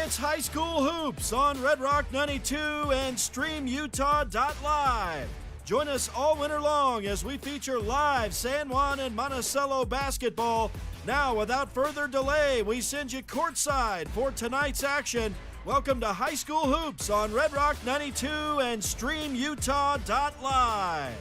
It's high school hoops on Red Rock 92 and StreamUtah.Live. Join us all winter long as we feature live San Juan and Monticello basketball. Now, without further delay, we send you courtside for tonight's action. Welcome to High School Hoops on Red Rock 92 and StreamUtah.Live.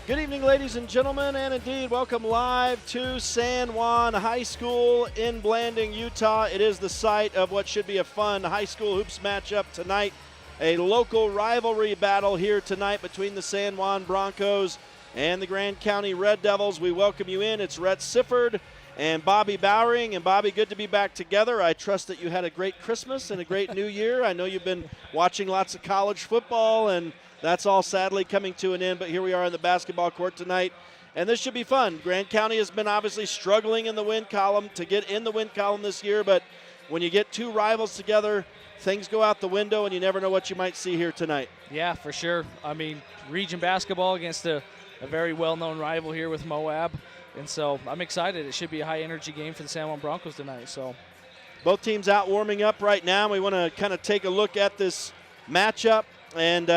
Good evening, ladies and gentlemen, and indeed, welcome live to San Juan High School in Blanding, Utah. It is the site of what should be a fun high school hoops matchup tonight. A local rivalry battle here tonight between the San Juan Broncos and the Grand County Red Devils. We welcome you in. It's Rhett Sifford and Bobby Bowering. And Bobby, good to be back together. I trust that you had a great Christmas and a great New Year. I know you've been watching lots of college football, and that's all sadly coming to an end, but here we are in the basketball court tonight, and this should be fun. Grand County has been obviously struggling in the win column to get in the win column this year, but when you get two rivals together, things go out the window, and you never know what you might see here tonight. Yeah, for sure. I mean, region basketball against a very well-known rival here with Moab, and so I'm excited. It should be a high-energy game for the San Juan Broncos tonight. So, both teams out warming up right now. We want to kind of take a look at this matchup. And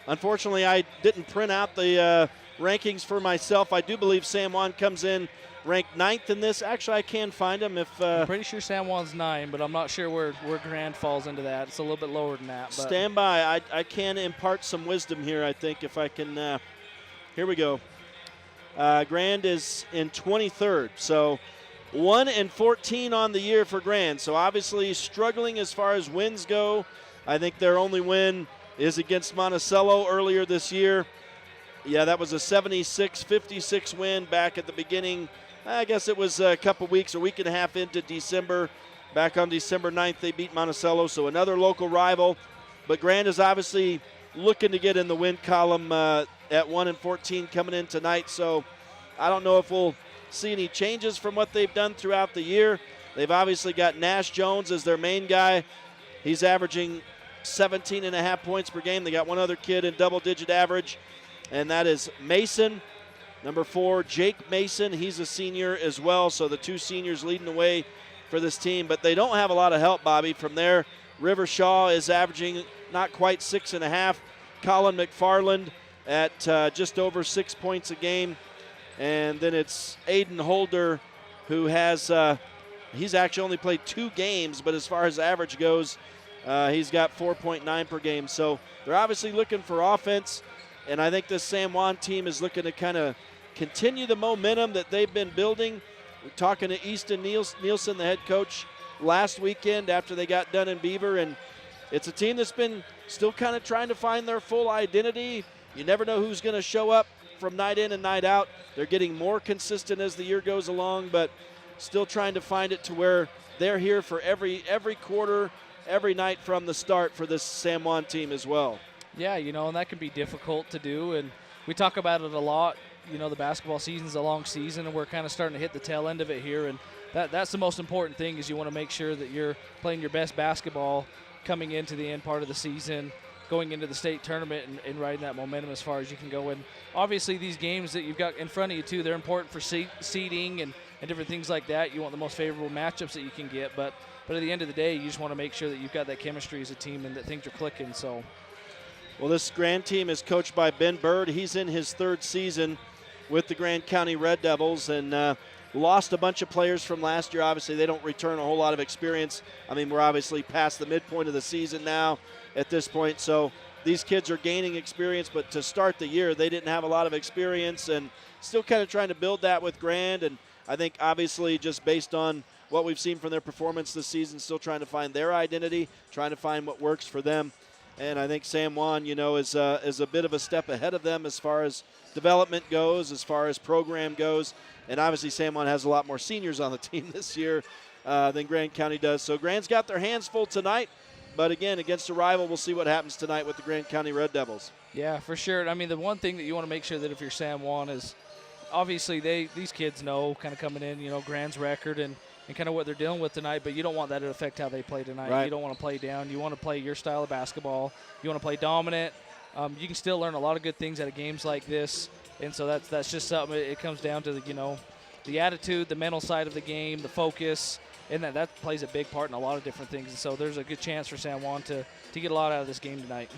unfortunately, I didn't print out the rankings for myself. I do believe San Juan comes in ranked 9th in this. Actually, I can find them if. I'm pretty sure San Juan's 9, but I'm not sure where Grand falls into that. It's a little bit lower than that. But stand by. I can impart some wisdom here, I think, if I can. Here we go. Grand is in 23rd. So 1-14 on the year for Grand. So obviously struggling as far as wins go. I think their only win is against Monticello earlier this year. Yeah, that was a 76-56 win back at the beginning. I guess it was a couple weeks, a week and a half into December. Back on December 9th, they beat Monticello, so another local rival. But Grand is obviously looking to get in the win column at 1-14 coming in tonight. So I don't know if we'll see any changes from what they've done throughout the year. They've obviously got Nash Jones as their main guy. He's averaging 17.5 points per game. They got one other kid in double-digit average, and that is Mason, number 4, Jake Mason. He's a senior as well, so the two seniors leading the way for this team. But they don't have a lot of help, Bobby, from there. River Shaw is averaging not quite 6.5. Colin McFarland at just over 6 points a game. And then it's Aiden Holder, who has he's actually only played 2 games, but as far as average goes, he's got 4.9 per game. So they're obviously looking for offense, and I think this San Juan team is looking to kind of continue the momentum that they've been building. We're talking to Easton Nielsen, the head coach, last weekend after they got done in Beaver, and it's a team that's been still kind of trying to find their full identity. You never know who's going to show up from night in and night out. They're getting more consistent as the year goes along, but still trying to find it to where they're here for every quarter, every night from the start for this San Juan team as well. Yeah, and that can be difficult to do, and we talk about it a lot. The basketball season's a long season, and we're kind of starting to hit the tail end of it here, and that's the most important thing is you want to make sure that you're playing your best basketball coming into the end part of the season, going into the state tournament and riding that momentum as far as you can go. And obviously these games that you've got in front of you, too, they're important for seeding and different things like that. You want the most favorable matchups that you can get, but at the end of the day, you just want to make sure that you've got that chemistry as a team and that things are clicking. So, well, this Grand team is coached by Ben Bird. He's in his 3rd season with the Grand County Red Devils and lost a bunch of players from last year. Obviously, they don't return a whole lot of experience. I mean, we're obviously past the midpoint of the season now at this point, so these kids are gaining experience, but to start the year, they didn't have a lot of experience and still kind of trying to build that with Grand. And I think obviously just based on what we've seen from their performance this season, still trying to find their identity, trying to find what works for them. And I think San Juan, is a bit of a step ahead of them as far as development goes, as far as program goes. And obviously San Juan has a lot more seniors on the team this year than Grand County does. So Grand's got their hands full tonight. But again, against a rival, we'll see what happens tonight with the Grand County Red Devils. Yeah, for sure. I mean, the one thing that you want to make sure that if you're San Juan is obviously these kids know kind of coming in, Grand's record and kind of what they're dealing with tonight, but you don't want that to affect how they play tonight. Right. You don't want to play down. You want to play your style of basketball. You want to play dominant. You can still learn a lot of good things out of games like this, and so that's just something. It comes down to the attitude, the mental side of the game, the focus, and that plays a big part in a lot of different things. And so there's a good chance for San Juan to get a lot out of this game tonight.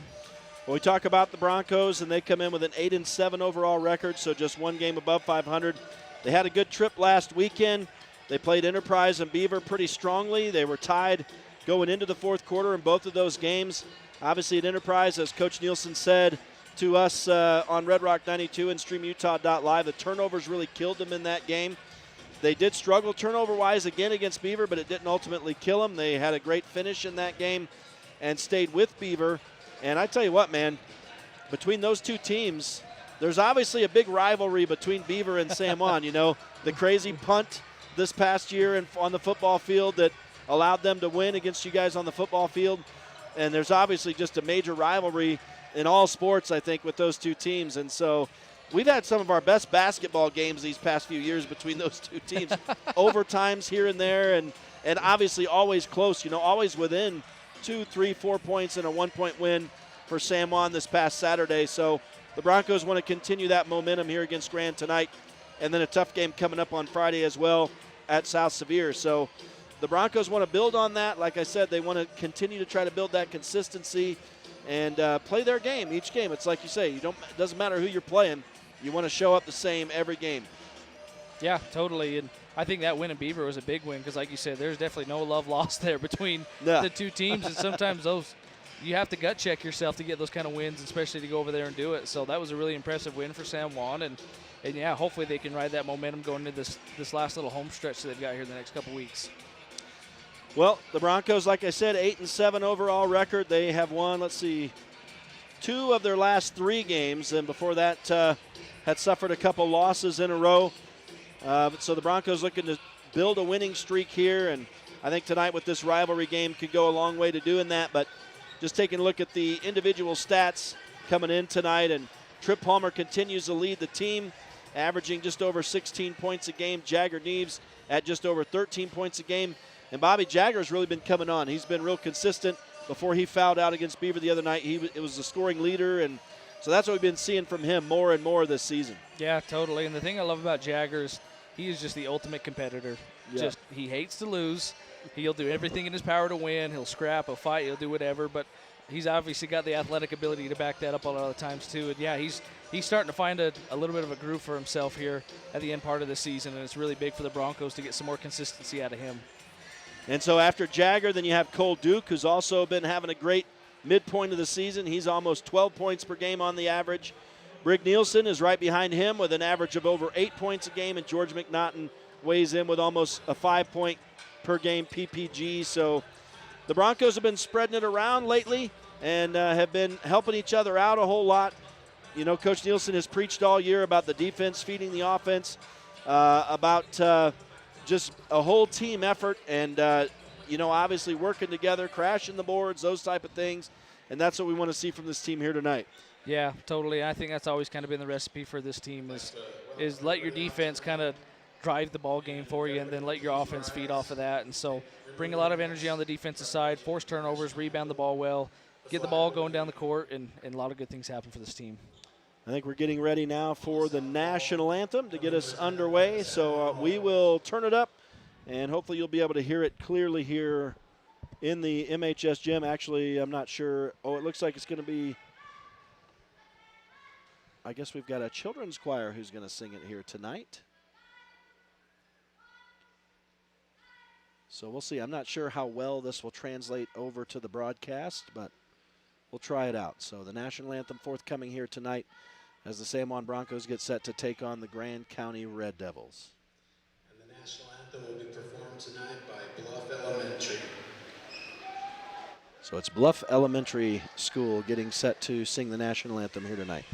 Well, we talk about the Broncos, and they come in with an 8-7 overall record, so just one game above 500. They had a good trip last weekend. They played Enterprise and Beaver pretty strongly. They were tied going into the fourth quarter in both of those games. Obviously at Enterprise, as Coach Nielsen said to us on Red Rock 92 and StreamUtah.Live, the turnovers really killed them in that game. They did struggle turnover-wise again against Beaver, but it didn't ultimately kill them. They had a great finish in that game and stayed with Beaver. And I tell you what, man, between those two teams, there's obviously a big rivalry between Beaver and San Juan. You know, the crazy punt this past year on the football field that allowed them to win against you guys on the football field. And there's obviously just a major rivalry in all sports, I think, with those two teams. And so we've had some of our best basketball games these past few years between those two teams. Overtimes here and there, and obviously always close, you know, always within 2, 3, 4 points and a 1-point win for San Juan this past Saturday. So the Broncos want to continue that momentum here against Grand tonight, and then a tough game coming up on Friday as well at South Sevier. So the Broncos want to build on that. Like I said, they want to continue to try to build that consistency and play their game each game. It's like you say, it doesn't matter who you're playing. You want to show up the same every game. Yeah, totally. And I think that win in Beaver was a big win because, like you said, there's definitely no love lost there between the two teams. And sometimes you have to gut check yourself to get those kind of wins, especially to go over there and do it. So that was a really impressive win for San Juan. And yeah, hopefully they can ride that momentum going into this last little home stretch that they've got here in the next couple weeks. Well, the Broncos, like I said, 8-7 overall record. They have won, 2 of their last 3 games, and before that had suffered a couple losses in a row. So the Broncos looking to build a winning streak here, and I think tonight with this rivalry game could go a long way to doing that. But just taking a look at the individual stats coming in tonight, and Trip Palmer continues to lead the team, averaging just over 16 points a game. Jagger Neves at just over 13 points a game. And Bobby Jagger's really been coming on. He's been real consistent. Before he fouled out against Beaver the other night, it was the scoring leader, and so that's what we've been seeing from him more and more this season. Yeah, totally. And the thing I love about Jagger is he is just the ultimate competitor. Yeah. He hates to lose. He'll do everything in his power to win. He'll scrap, he'll fight, he'll do whatever. But he's obviously got the athletic ability to back that up a lot of times too. And yeah, he's starting to find a little bit of a groove for himself here at the end part of the season, and it's really big for the Broncos to get some more consistency out of him. And so after Jagger, then you have Cole Duke, who's also been having a great midpoint of the season. He's almost 12 points per game on the average. Brig Nielsen is right behind him with an average of over 8 points a game, and George McNaughton weighs in with almost a 5-point per game PPG. So the Broncos have been spreading it around lately and have been helping each other out a whole lot. You know, Coach Nielsen has preached all year about the defense feeding the offense, about just a whole team effort, and obviously working together, crashing the boards, those type of things, and that's what we want to see from this team here tonight. Yeah, totally. I think that's always kind of been the recipe for this team is let your defense kind of drive the ball game for you, and then let your offense feed off of that. And so bring a lot of energy on the defensive side, force turnovers, rebound the ball well, get the ball going down the court, and a lot of good things happen for this team. I think we're getting ready now for the national anthem to get us underway. So we will turn it up, and hopefully you'll be able to hear it clearly here in the MHS gym. Actually, I'm not sure. Oh, it looks like it's going to be, I guess we've got a children's choir who's going to sing it here tonight. So we'll see. I'm not sure how well this will translate over to the broadcast, but we'll try it out. So the national anthem forthcoming here tonight as the San Juan Broncos get set to take on the Grand County Red Devils. And the national anthem will be performed tonight by Bluff Elementary. So it's Bluff Elementary School getting set to sing the national anthem here tonight.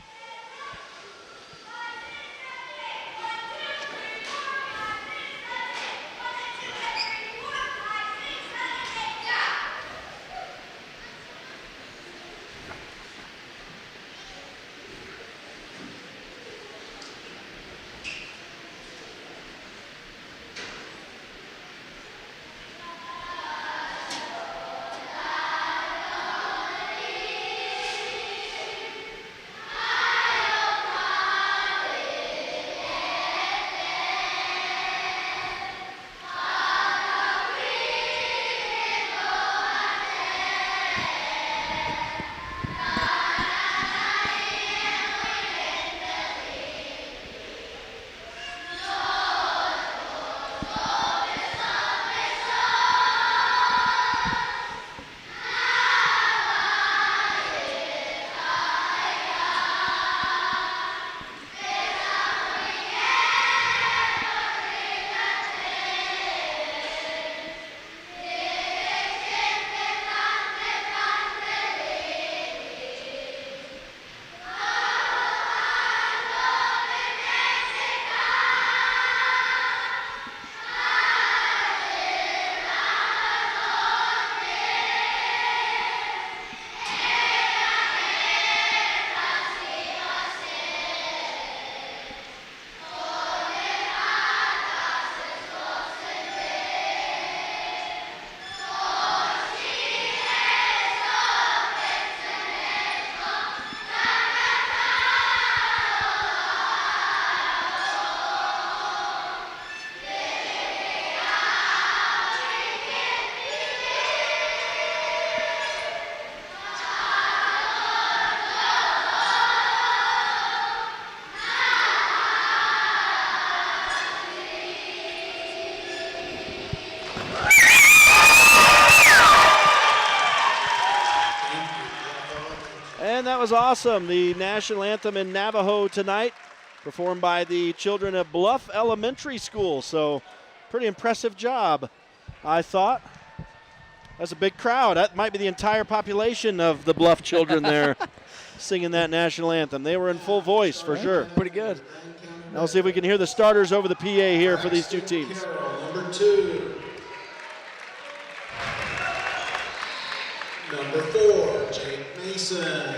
was awesome. The national anthem in Navajo tonight, performed by the children of Bluff Elementary School. So pretty impressive job, I thought. That's a big crowd. That might be the entire population of the Bluff children there singing that national anthem. They were in full voice for sure. Pretty good. Now we'll see if we can hear the starters over the PA here for these two teams. Number 2. Number 4, Jake Mason.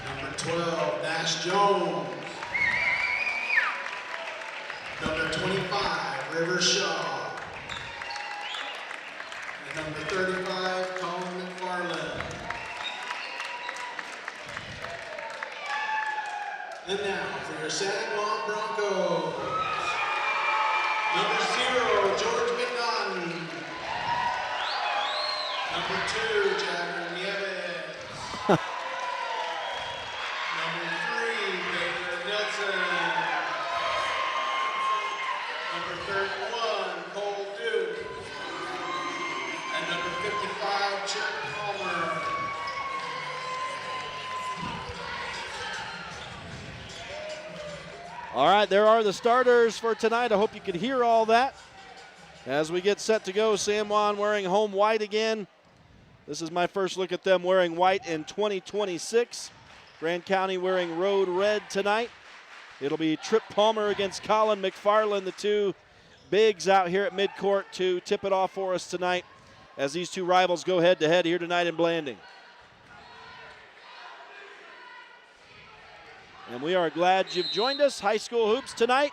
Number 12, Nash Jones. Number 25, River Shaw. And number 35, Colin McFarland. And now for your San Juan Broncos. Number 0, George McNaughton. Number 2, Jagger Nieves. Number 3, Baylor Nilsson. Number 31, Cole Duke. And number 55, Chip Palmer. All right, there are the starters for tonight. I hope you could hear all that. As we get set to go, San Juan wearing home white again. This is my first look at them wearing white in 2026. Grand County wearing road red tonight. It'll be Trip Palmer against Colin McFarland, the two bigs out here at midcourt to tip it off for us tonight as these two rivals go head-to-head here tonight in Blanding. And we are glad you've joined us. High school hoops tonight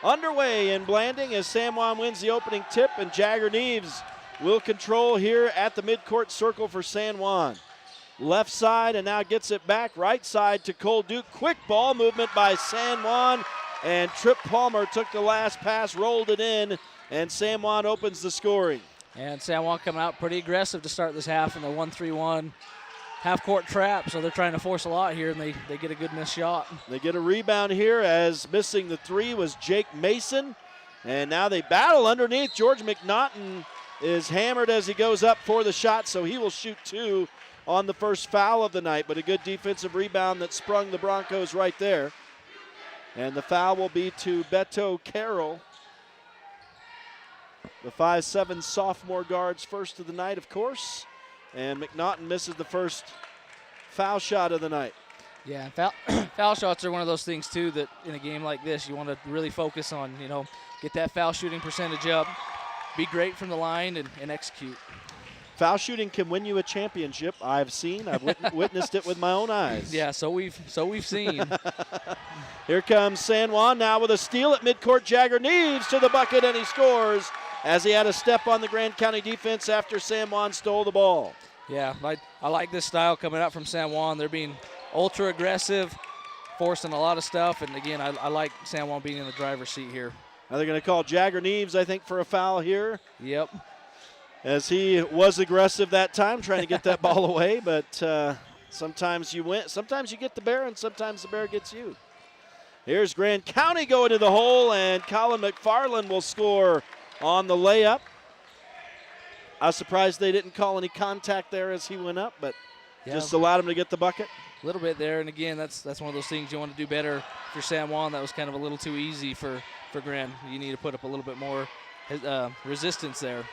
underway in Blanding as San Juan wins the opening tip and Jagger Neves will control here at the midcourt circle for San Juan. Left side and now gets it back. Right side to Cole Duke. Quick ball movement by San Juan. And Trip Palmer took the last pass, rolled it in, and San Juan opens the scoring. And San Juan coming out pretty aggressive to start this half in the 1-3-1 half-court trap. So they're trying to force a lot here, and they get a good missed shot. They get a rebound here as missing the three was Jake Mason. And now they battle underneath. George McNaughton is hammered as he goes up for the shot, so he will shoot 2 on the first foul of the night, but a good defensive rebound that sprung the Broncos right there. And the foul will be to Beto Carroll. The 5'7" sophomore guard's first of the night, of course. And McNaughton misses the first foul shot of the night. Yeah, foul shots are one of those things, too, that in a game like this, you want to really focus on, get that foul shooting percentage up, be great from the line, and execute. Foul shooting can win you a championship. I've witnessed it with my own eyes. Yeah, so we've seen. Here comes San Juan now with a steal at midcourt. Jagger Neves to the bucket, and he scores as he had a step on the Grand County defense after San Juan stole the ball. Yeah, I like this style coming out from San Juan. They're being ultra aggressive, forcing a lot of stuff, and again, I like San Juan being in the driver's seat here. Now they're going to call Jagger Neves, I think, for a foul here. Yep. As he was aggressive that time, trying to get that ball away, but sometimes you win. Sometimes you get the bear, and sometimes the bear gets you. Here's Grand County going to the hole, and Colin McFarland will score on the layup. I was surprised they didn't call any contact there as he went up, but just allowed him to get the bucket. A little bit there, and again, that's one of those things you want to do better for San Juan. That was kind of a little too easy for Grand. You need to put up a little bit more resistance there.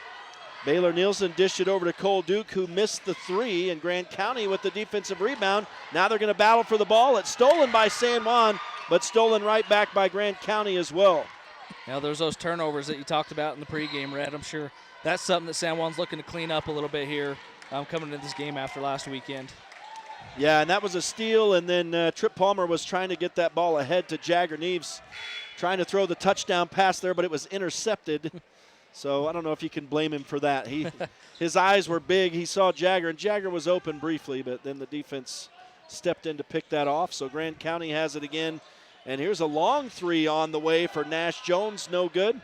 Baylor Nielsen dished it over to Cole Duke, who missed the three, and Grand County with the defensive rebound. Now they're going to battle for the ball. It's stolen by San Juan, but stolen right back by Grand County as well. Now there's those turnovers that you talked about in the pregame, Red. I'm sure that's something that San Juan's looking to clean up a little bit here coming into this game after last weekend. Yeah, and that was a steal, and then Trip Palmer was trying to get that ball ahead to Jagger Neves, trying to throw the touchdown pass there, but it was intercepted. So I don't know if you can blame him for that. His eyes were big. He saw Jagger, and Jagger was open briefly, but then the defense stepped in to pick that off. So Grand County has it again. And here's a long three on the way for Nash Jones. No good.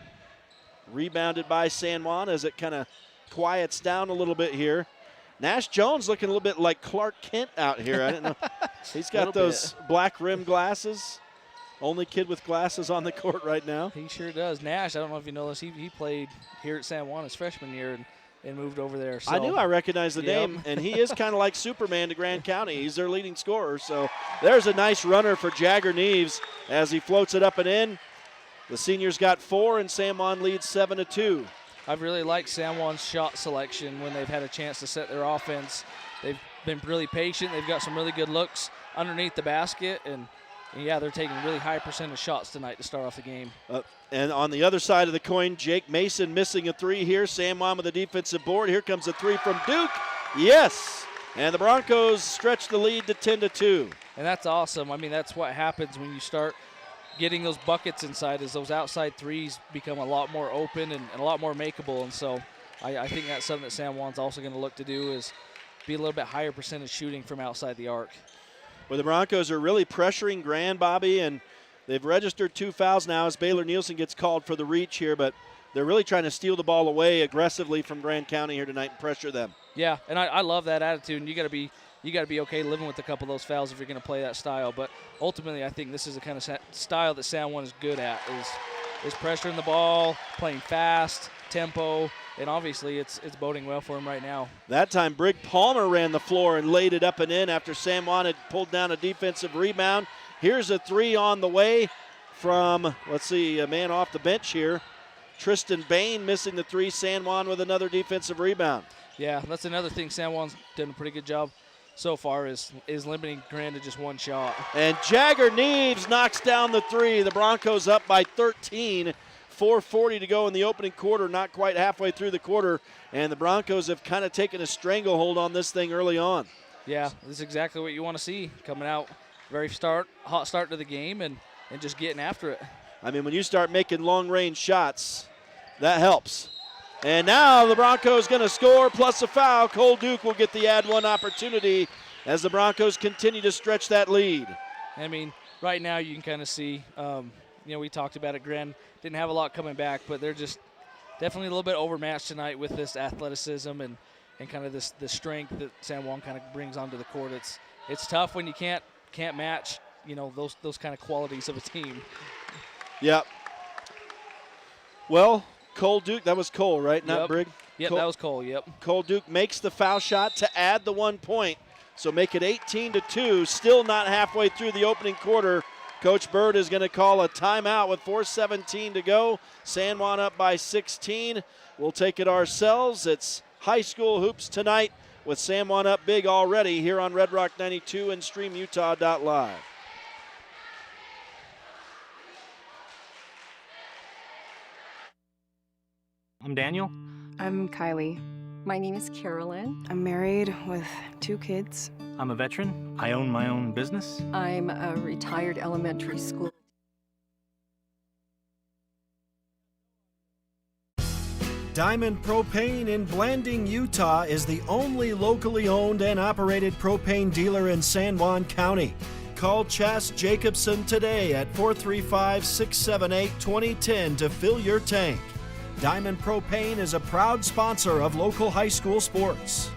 Rebounded by San Juan as it kind of quiets down a little bit here. Nash Jones looking a little bit like Clark Kent out here. I didn't know. He's got those black rim glasses. Only kid with glasses on the court right now. He sure does. Nash, I don't know if you know this, he played here at San Juan his freshman year, and and moved over there. So, I knew I recognized the Yep. name, and he is kind of like Superman to Grand County. He's their leading scorer. So there's a nice runner for Jagger Neves as he floats it up and in. The seniors got 4, and San Juan leads 7-2. I've really liked San Juan's shot selection when they've had a chance to set their offense. They've been really patient. They've got some really good looks underneath the basket, and yeah, they're taking really high percentage shots tonight to start off the game. And on the other side of the coin, Jake Mason missing a 3 here. San Juan with a defensive board. Here comes a 3 from Duke. Yes! And the Broncos stretch the lead to 10-2. And that's awesome. I mean, that's what happens when you start getting those buckets inside, is those outside threes become a lot more open and a lot more makeable. And so I think that's something that San Juan's also going to look to do, is be a little bit higher percentage shooting from outside the arc. Well, the Broncos are really pressuring Grand, Bobby, and they've registered 2 fouls now as Baylor Nielsen gets called for the reach here, but they're really trying to steal the ball away aggressively from Grand County here tonight and pressure them. Yeah, and I love that attitude, and you got to be okay living with a couple of those fouls if you're going to play that style. But ultimately, I think this is the kind of style that San Juan is good at, is pressuring the ball, playing fast, tempo, and obviously it's boding well for him right now. That time, Brig Palmer ran the floor and laid it up and in after San Juan had pulled down a defensive rebound. Here's a 3 on the way from, let's see, a man off the bench here. Tristan Bain missing the 3. San Juan with another defensive rebound. Yeah, that's another thing San Juan's done a pretty good job so far, is limiting Grand to just 1 shot. And Jagger Neves knocks down the 3. The Broncos up by 13. 4:40 to go in the opening quarter, not quite halfway through the quarter, and the Broncos have kind of taken a stranglehold on this thing early on. Yeah, this is exactly what you want to see coming out. Very hot start to the game, and just getting after it. I mean, when you start making long-range shots, that helps. And now the Broncos going to score plus a foul. Cole Duke will get the add 1 opportunity as the Broncos continue to stretch that lead. I mean, right now you can kind of see, we talked about it, Grand didn't have a lot coming back, but they're just definitely a little bit overmatched tonight with this athleticism and kind of this strength that San Juan kind of brings onto the court. It's tough when you can't match, those kind of qualities of a team. Yep. Well, Cole Duke, that was Cole, right? Not Yep. Brig? Yep, that was Cole, yep. Cole Duke makes the foul shot to add the 1 point. So make it 18-2. Still not halfway through the opening quarter. Coach Bird is going to call a timeout with 4:17 to go. San Juan up by 16. We'll take it ourselves. It's high school hoops tonight with San Juan up big already here on Red Rock 92 and StreamUtah.Live. I'm Daniel. I'm Kylie. My name is Carolyn. I'm married with 2 kids. I'm a veteran. I own my own business. I'm a retired elementary school. Diamond Propane in Blanding, Utah is the only locally owned and operated propane dealer in San Juan County. Call Chas Jacobson today at 435-678-2010 to fill your tank. Diamond Propane is a proud sponsor of local high school sports.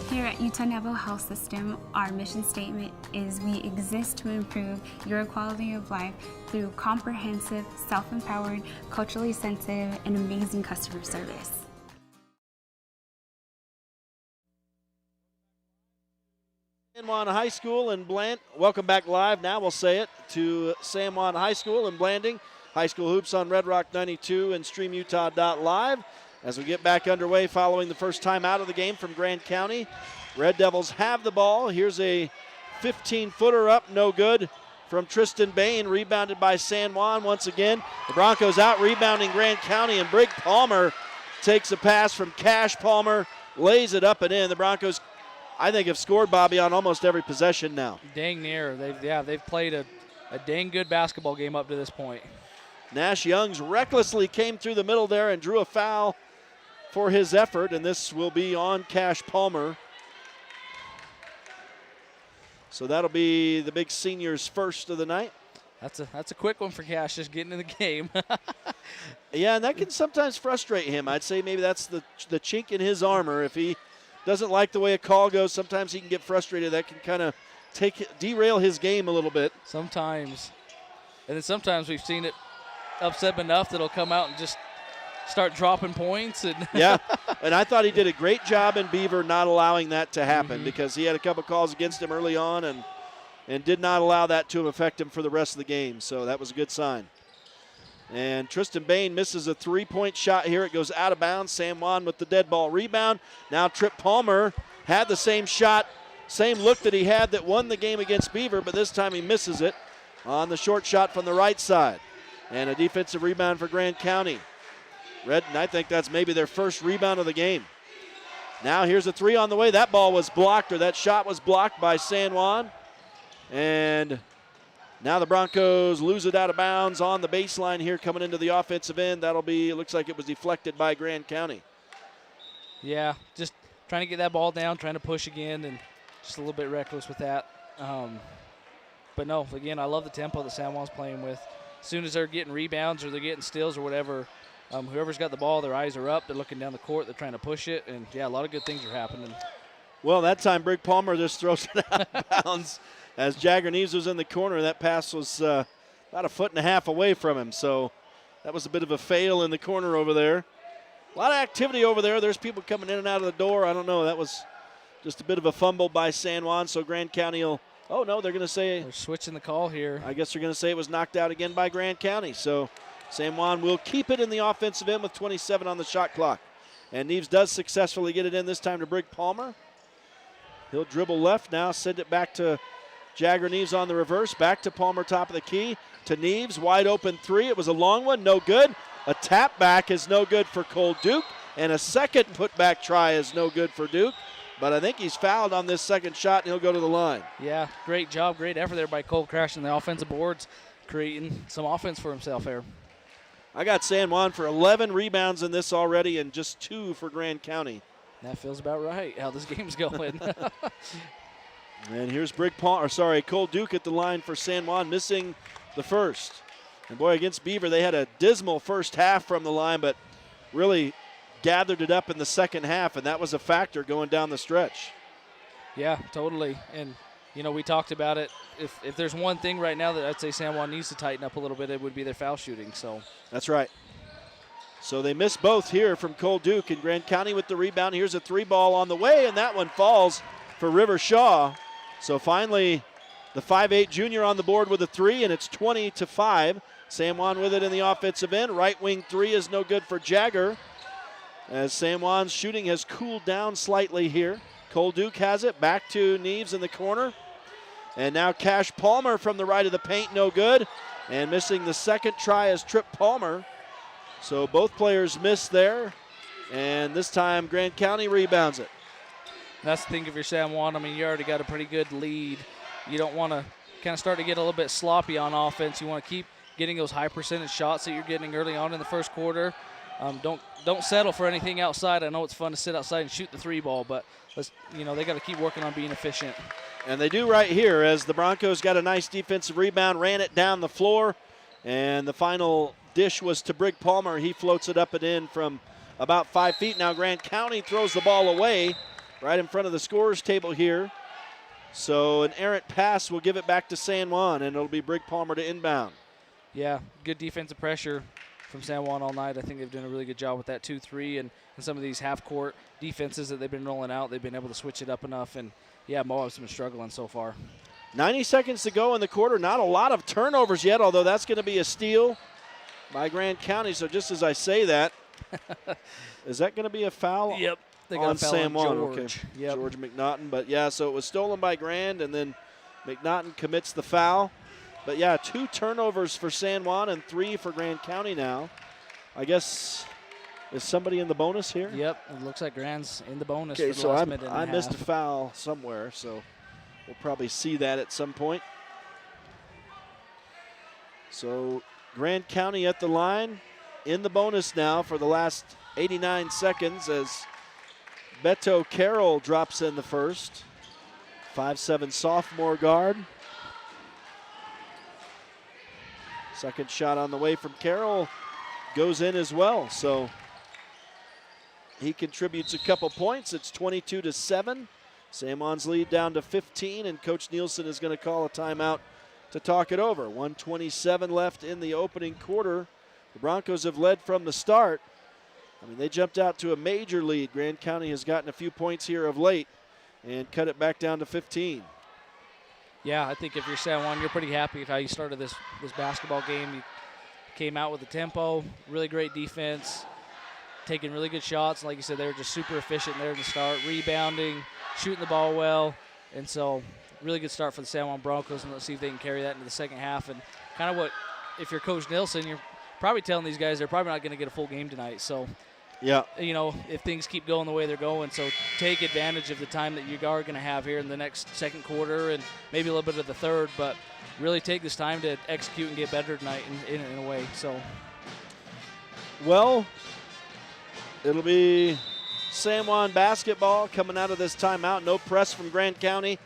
Here at Utah Navajo Health System, our mission statement is we exist to improve your quality of life through comprehensive, self-empowered, culturally sensitive, and amazing customer service. San Juan High School in welcome back live, now we'll say it, to San Juan High School in Blanding. High school hoops on Red Rock 92 and StreamUtah.Live. As we get back underway following the first time out of the game from Grand County. Red Devils have the ball. Here's a 15-footer up, no good from Tristan Bain, rebounded by San Juan once again. The Broncos out rebounding Grand County, and Brig Palmer takes a pass from Cash Palmer, lays it up and in. The Broncos, I think, have scored, Bobby, on almost every possession now. Dang near. They've played a dang good basketball game up to this point. Nash Youngs recklessly came through the middle there and drew a foul for his effort, and this will be on Cash Palmer. So that'll be the big senior's first of the night. That's a quick one for Cash, just getting in the game. Yeah, and that can sometimes frustrate him. I'd say maybe that's the chink in his armor. If he doesn't like the way a call goes, sometimes he can get frustrated. That can kind of derail his game a little bit. Sometimes. And then sometimes we've seen it upset him enough that he'll come out and just start dropping points. And yeah, and I thought he did a great job in Beaver not allowing that to happen because he had a couple calls against him early on and did not allow that to affect him for the rest of the game. So that was a good sign. And Tristan Bain misses a three-point shot here. It goes out of bounds. San Juan with the dead ball rebound. Now Trip Palmer had the same shot, same look that he had that won the game against Beaver, but this time he misses it on the short shot from the right side. And a defensive rebound for Grand County. Redden, I think that's maybe their first rebound of the game. Now here's a three on the way. That ball was blocked, or that shot was blocked by San Juan. And now the Broncos lose it out of bounds on the baseline here coming into the offensive end. That'll be, it looks like it was deflected by Grand County. Yeah, just trying to get that ball down, trying to push again, and just a little bit reckless with that. But no, again, I love the tempo that San Juan's playing with. As soon as they're getting rebounds or they're getting steals or whatever, whoever's got the ball, their eyes are up. They're looking down the court. They're trying to push it. And, yeah, a lot of good things are happening. Well, that time Brig Palmer just throws it out of bounds as Jagger Neves was in the corner. That pass was about a foot and a half away from him. So that was a bit of a fail in the corner over there. A lot of activity over there. There's people coming in and out of the door. I don't know. That was just a bit of a fumble by San Juan. So Grand County will, oh, no, they're going to say. They're switching the call here. I guess they're going to say it was knocked out again by Grand County. So San Juan will keep it in the offensive end with 27 on the shot clock. And Neves does successfully get it in this time to Brig Palmer. He'll dribble left now, send it back to Jagger Neves on the reverse. Back to Palmer, top of the key. To Neves, wide open three. It was a long one, no good. A tap back is no good for Cole Duke. And a second putback try is no good for Duke. But I think he's fouled on this second shot, and he'll go to the line. Yeah, great job, great effort there by Cole, crashing the offensive boards, creating some offense for himself there. I got San Juan for 11 rebounds in this already and just 2 for Grand County. That feels about right, how this game's going. And here's Cole Duke at the line for San Juan, missing the first. And boy, against Beaver, they had a dismal first half from the line, but really gathered it up in the second half, and that was a factor going down the stretch. Yeah, totally. And, you know, we talked about it. If there's one thing right now that I'd say San Juan needs to tighten up a little bit, it would be their foul shooting. So that's right. So they missed both here from Cole Duke, and Grand County with the rebound. Here's a three ball on the way, and that one falls for River Shaw. So finally, the 5'8 junior on the board with a three, and it's 20-5. San Juan with it in the offensive end. Right wing three is no good for Jagger, as San Juan's shooting has cooled down slightly here. Cole Duke has it, back to Neves in the corner. And now Cash Palmer from the right of the paint, no good. And missing the second try is Trip Palmer. So both players missed there. And this time Grand County rebounds it. That's the thing if you're San Juan. I mean, you already got a pretty good lead. You don't want to kind of start to get a little bit sloppy on offense. You want to keep getting those high percentage shots that you're getting early on in the first quarter. Don't settle for anything outside. I know it's fun to sit outside and shoot the three ball, but they got to keep working on being efficient. And they do right here, as the Broncos got a nice defensive rebound, ran it down the floor, and the final dish was to Brig Palmer. He floats it up and in from about 5 feet. Now Grand County throws the ball away right in front of the scorer's table here. So an errant pass will give it back to San Juan, and it'll be Brig Palmer to inbound. Yeah, good defensive pressure from San Juan all night. I think they've done a really good job with that 2-3 and some of these half-court defenses that they've been rolling out. They've been able to switch it up enough, and, yeah, Moab's been struggling so far. 90 seconds to go in the quarter. Not a lot of turnovers yet, although that's going to be a steal by Grand County. So just as I say that, is that going to be a foul? Yep. They got on a foul San Juan. on George. Okay. Yep. George McNaughton. But, yeah, so it was stolen by Grand, and then McNaughton commits the foul. But, yeah, 2 turnovers for San Juan and 3 for Grand County now. I guess, is somebody in the bonus here? Yep, it looks like Grand's in the bonus. Okay, for the so last minute and I a missed a half. foul somewhere, so we'll probably see that at some point. So Grand County at the line, in the bonus now for the last 89 seconds as Beto Carroll drops in the first. 5'7" sophomore guard. Second shot on the way from Carroll goes in as well. So he contributes a couple points. It's 22-7. San Juan's lead down to 15, and Coach Nielsen is going to call a timeout to talk it over. 1:27 left in the opening quarter. The Broncos have led from the start, I mean, they jumped out to a major lead. Grand County has gotten a few points here of late and cut it back down to 15. Yeah, I think if you're San Juan, you're pretty happy with how you started this basketball game. You came out with the tempo, really great defense, taking really good shots. Like you said, they were just super efficient there to start, rebounding, shooting the ball well. And so really good start for the San Juan Broncos, and let's see if they can carry that into the second half. And kind of what, if you're Coach Nilsson, you're probably telling these guys they're probably not going to get a full game tonight. So, yeah, you know, if things keep going the way they're going, so take advantage of the time that you are going to have here in the next second quarter and maybe a little bit of the third, but really take this time to execute and get better tonight in a way. So, well, it'll be San Juan basketball coming out of this timeout. No press from Grand County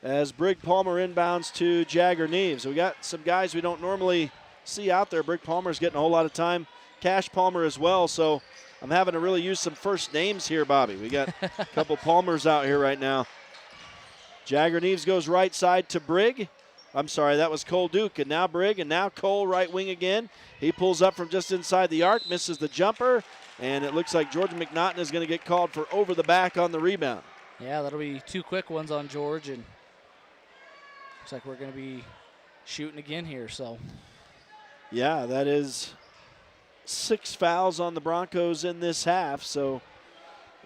as Brig Palmer inbounds to Jagger Neves. We got some guys we don't normally see out there. Brig Palmer's getting a whole lot of time. Cash Palmer as well, so I'm having to really use some first names here, Bobby. We got a couple Palmers out here right now. Jagger Neves goes right side to Brig. I'm sorry, that was Cole Duke, and now Brig, and now Cole right wing again. He pulls up from just inside the arc, misses the jumper, and it looks like George McNaughton is going to get called for over the back on the rebound. Yeah, that'll be 2 quick ones on George, and looks like we're going to be shooting again here. So, yeah, that is 6 fouls on the Broncos in this half. So,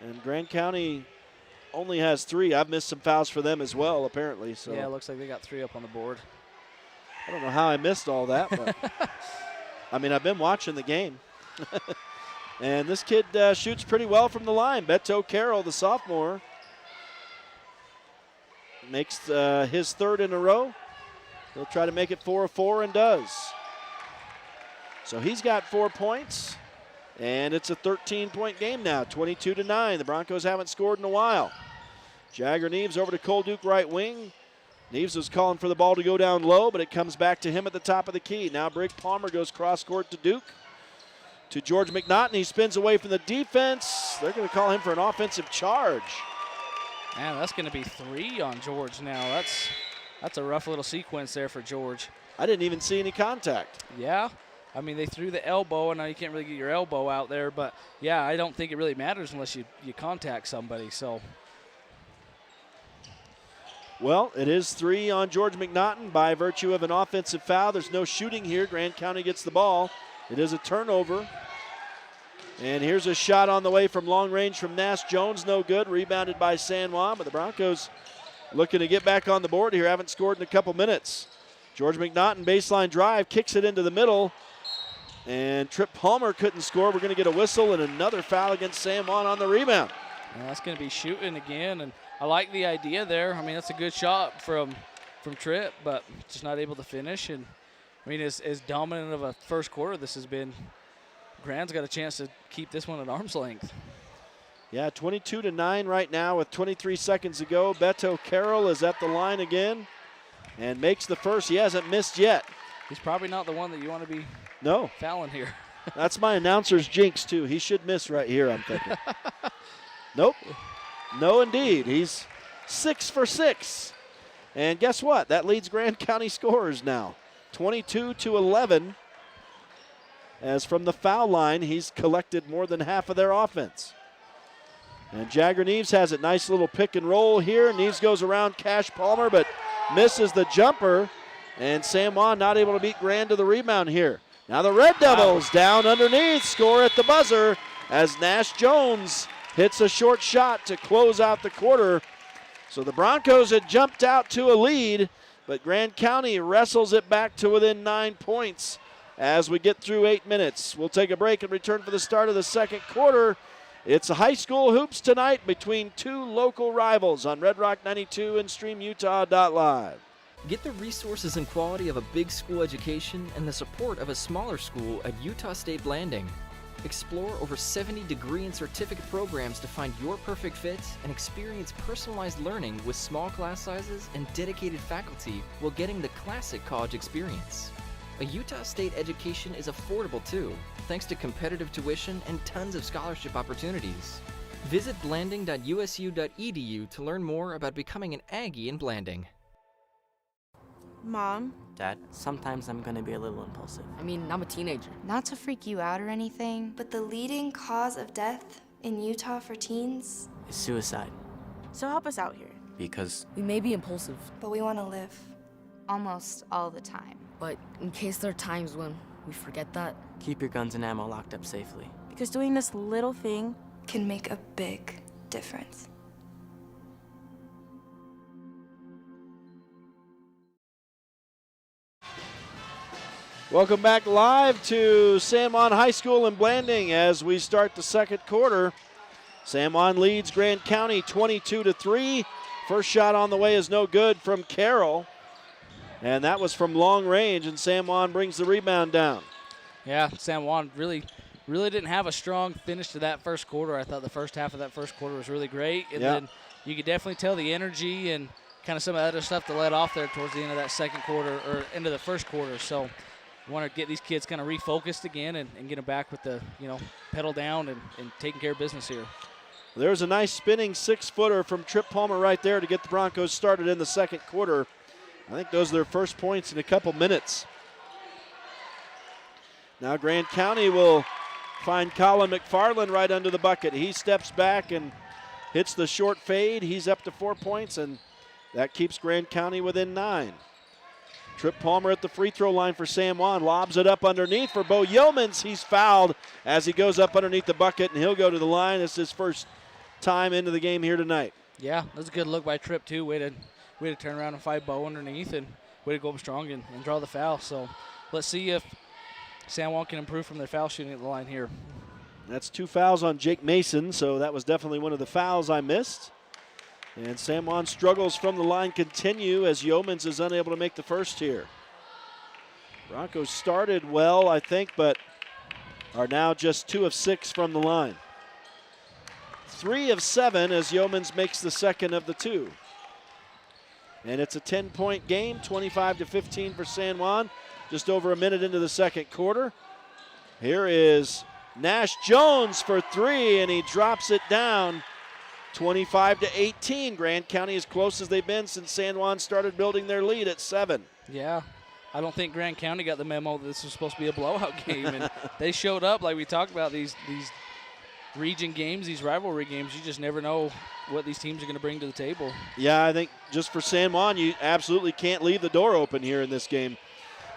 and Grand County only has 3. I've missed some fouls for them as well, apparently. So yeah, it looks like they got 3 up on the board. I don't know how I missed all that, but I mean, I've been watching the game. And this kid shoots pretty well from the line. Beto Carroll, the sophomore, makes his 3rd in a row. He'll try to make it 4 of 4 and does. So he's got 4 points, and it's a 13-point game now, 22-9. The Broncos haven't scored in a while. Jagger Neves over to Cole Duke right wing. Neves was calling for the ball to go down low, but it comes back to him at the top of the key. Now Brig Palmer goes cross court to Duke. To George McNaughton. He spins away from the defense. They're going to call him for an offensive charge. Man, that's going to be 3 on George now. That's a rough little sequence there for George. I didn't even see any contact. Yeah. I mean, they threw the elbow, and now you can't really get your elbow out there. But, yeah, I don't think it really matters unless you contact somebody. So, well, it is 3 on George McNaughton by virtue of an offensive foul. There's no shooting here. Grand County gets the ball. It is a turnover. And here's a shot on the way from long range from Nash Jones. No good. Rebounded by San Juan. But the Broncos looking to get back on the board here. Haven't scored in a couple minutes. George McNaughton, baseline drive, kicks it into the middle. And Trip Palmer couldn't score. We're going to get a whistle and another foul against San Juan on the rebound. And that's going to be shooting again. And I like the idea there. I mean, that's a good shot from Trip, but just not able to finish. And I mean, as dominant of a first quarter this has been, Grand's got a chance to keep this one at arm's length. Yeah, 22-9 right now with 23 seconds to go. Beto Carroll is at the line again and makes the first. He hasn't missed yet. He's probably not the one that you want to be fouling here. That's my announcer's jinx, too. He should miss right here, I'm thinking. Nope. No, indeed. He's 6 for 6. And guess what? That leads Grand County scorers now. 22-11, as from the foul line, he's collected more than half of their offense. And Jagger Neves has it. Nice little pick and roll here. Neves goes around Cash Palmer, but misses the jumper. And San Juan not able to beat Grand to the rebound here. Now the Red Devils down underneath, score at the buzzer as Nash Jones hits a short shot to close out the quarter. So the Broncos had jumped out to a lead, but Grand County wrestles it back to within 9 points as we get through 8 minutes. We'll take a break and return for the start of the second quarter. It's a high school hoops tonight between 2 local rivals on Red Rock 92 and StreamUtah.Live. Get the resources and quality of a big school education and the support of a smaller school at Utah State Blanding. Explore over 70 degree and certificate programs to find your perfect fit and experience personalized learning with small class sizes and dedicated faculty while getting the classic college experience. A Utah State education is affordable too, thanks to competitive tuition and tons of scholarship opportunities. Visit blanding.usu.edu to learn more about becoming an Aggie in Blanding. Mom. Dad, sometimes I'm gonna be a little impulsive. I mean, I'm a teenager. Not to freak you out or anything, but the leading cause of death in Utah for teens is suicide. So help us out here. Because we may be impulsive, but we want to live. Almost all the time. But in case there are times when we forget that, keep your guns and ammo locked up safely. Because doing this little thing can make a big difference. Welcome back live to San Juan High School in Blanding as we start the second quarter. San Juan leads Grand County 22-3. First shot on the way is no good from Carroll. And that was from long range, and San Juan brings the rebound down. Yeah, San Juan really didn't have a strong finish to that first quarter. I thought the first half of that first quarter was really great. And then you could definitely tell the energy and kind of some of the other stuff that let off there towards the end of that second quarter or end of the first quarter. So we want to get these kids kind of refocused again and get them back with the, pedal down and taking care of business here. There's a nice spinning 6-footer from Trip Palmer right there to get the Broncos started in the second quarter. I think those are their first points in a couple minutes. Now Grand County will find Colin McFarland right under the bucket. He steps back and hits the short fade. He's up to 4 points, and that keeps Grand County within 9. Trip Palmer at the free throw line for San Juan. Lobs it up underneath for Bo Yeomans. He's fouled as he goes up underneath the bucket, and he'll go to the line. It's his first time into the game here tonight. Yeah, that's a good look by Trip, too. Way to turn around and fight Bo underneath, and way to go up strong and draw the foul. So let's see if San Juan can improve from their foul shooting at the line here. That's 2 fouls on Jake Mason, so that was definitely one of the fouls I missed. And San Juan struggles from the line continue as Yeomans is unable to make the first here. Broncos started well, I think, but are now just 2 of 6 from the line. 3 of 7 as Yeomans makes the second of the 2. And it's a 10-point game, 25-15 for San Juan. Just over a minute into the second quarter. Here is Nash Jones for 3, and he drops it down. 25-18. Grand County as close as they've been since San Juan started building their lead at 7. Yeah, I don't think Grand County got the memo that this was supposed to be a blowout game, and they showed up like we talked about these region games, these rivalry games. You just never know what these teams are going to bring to the table. Yeah, I think just for San Juan, you absolutely can't leave the door open here in this game.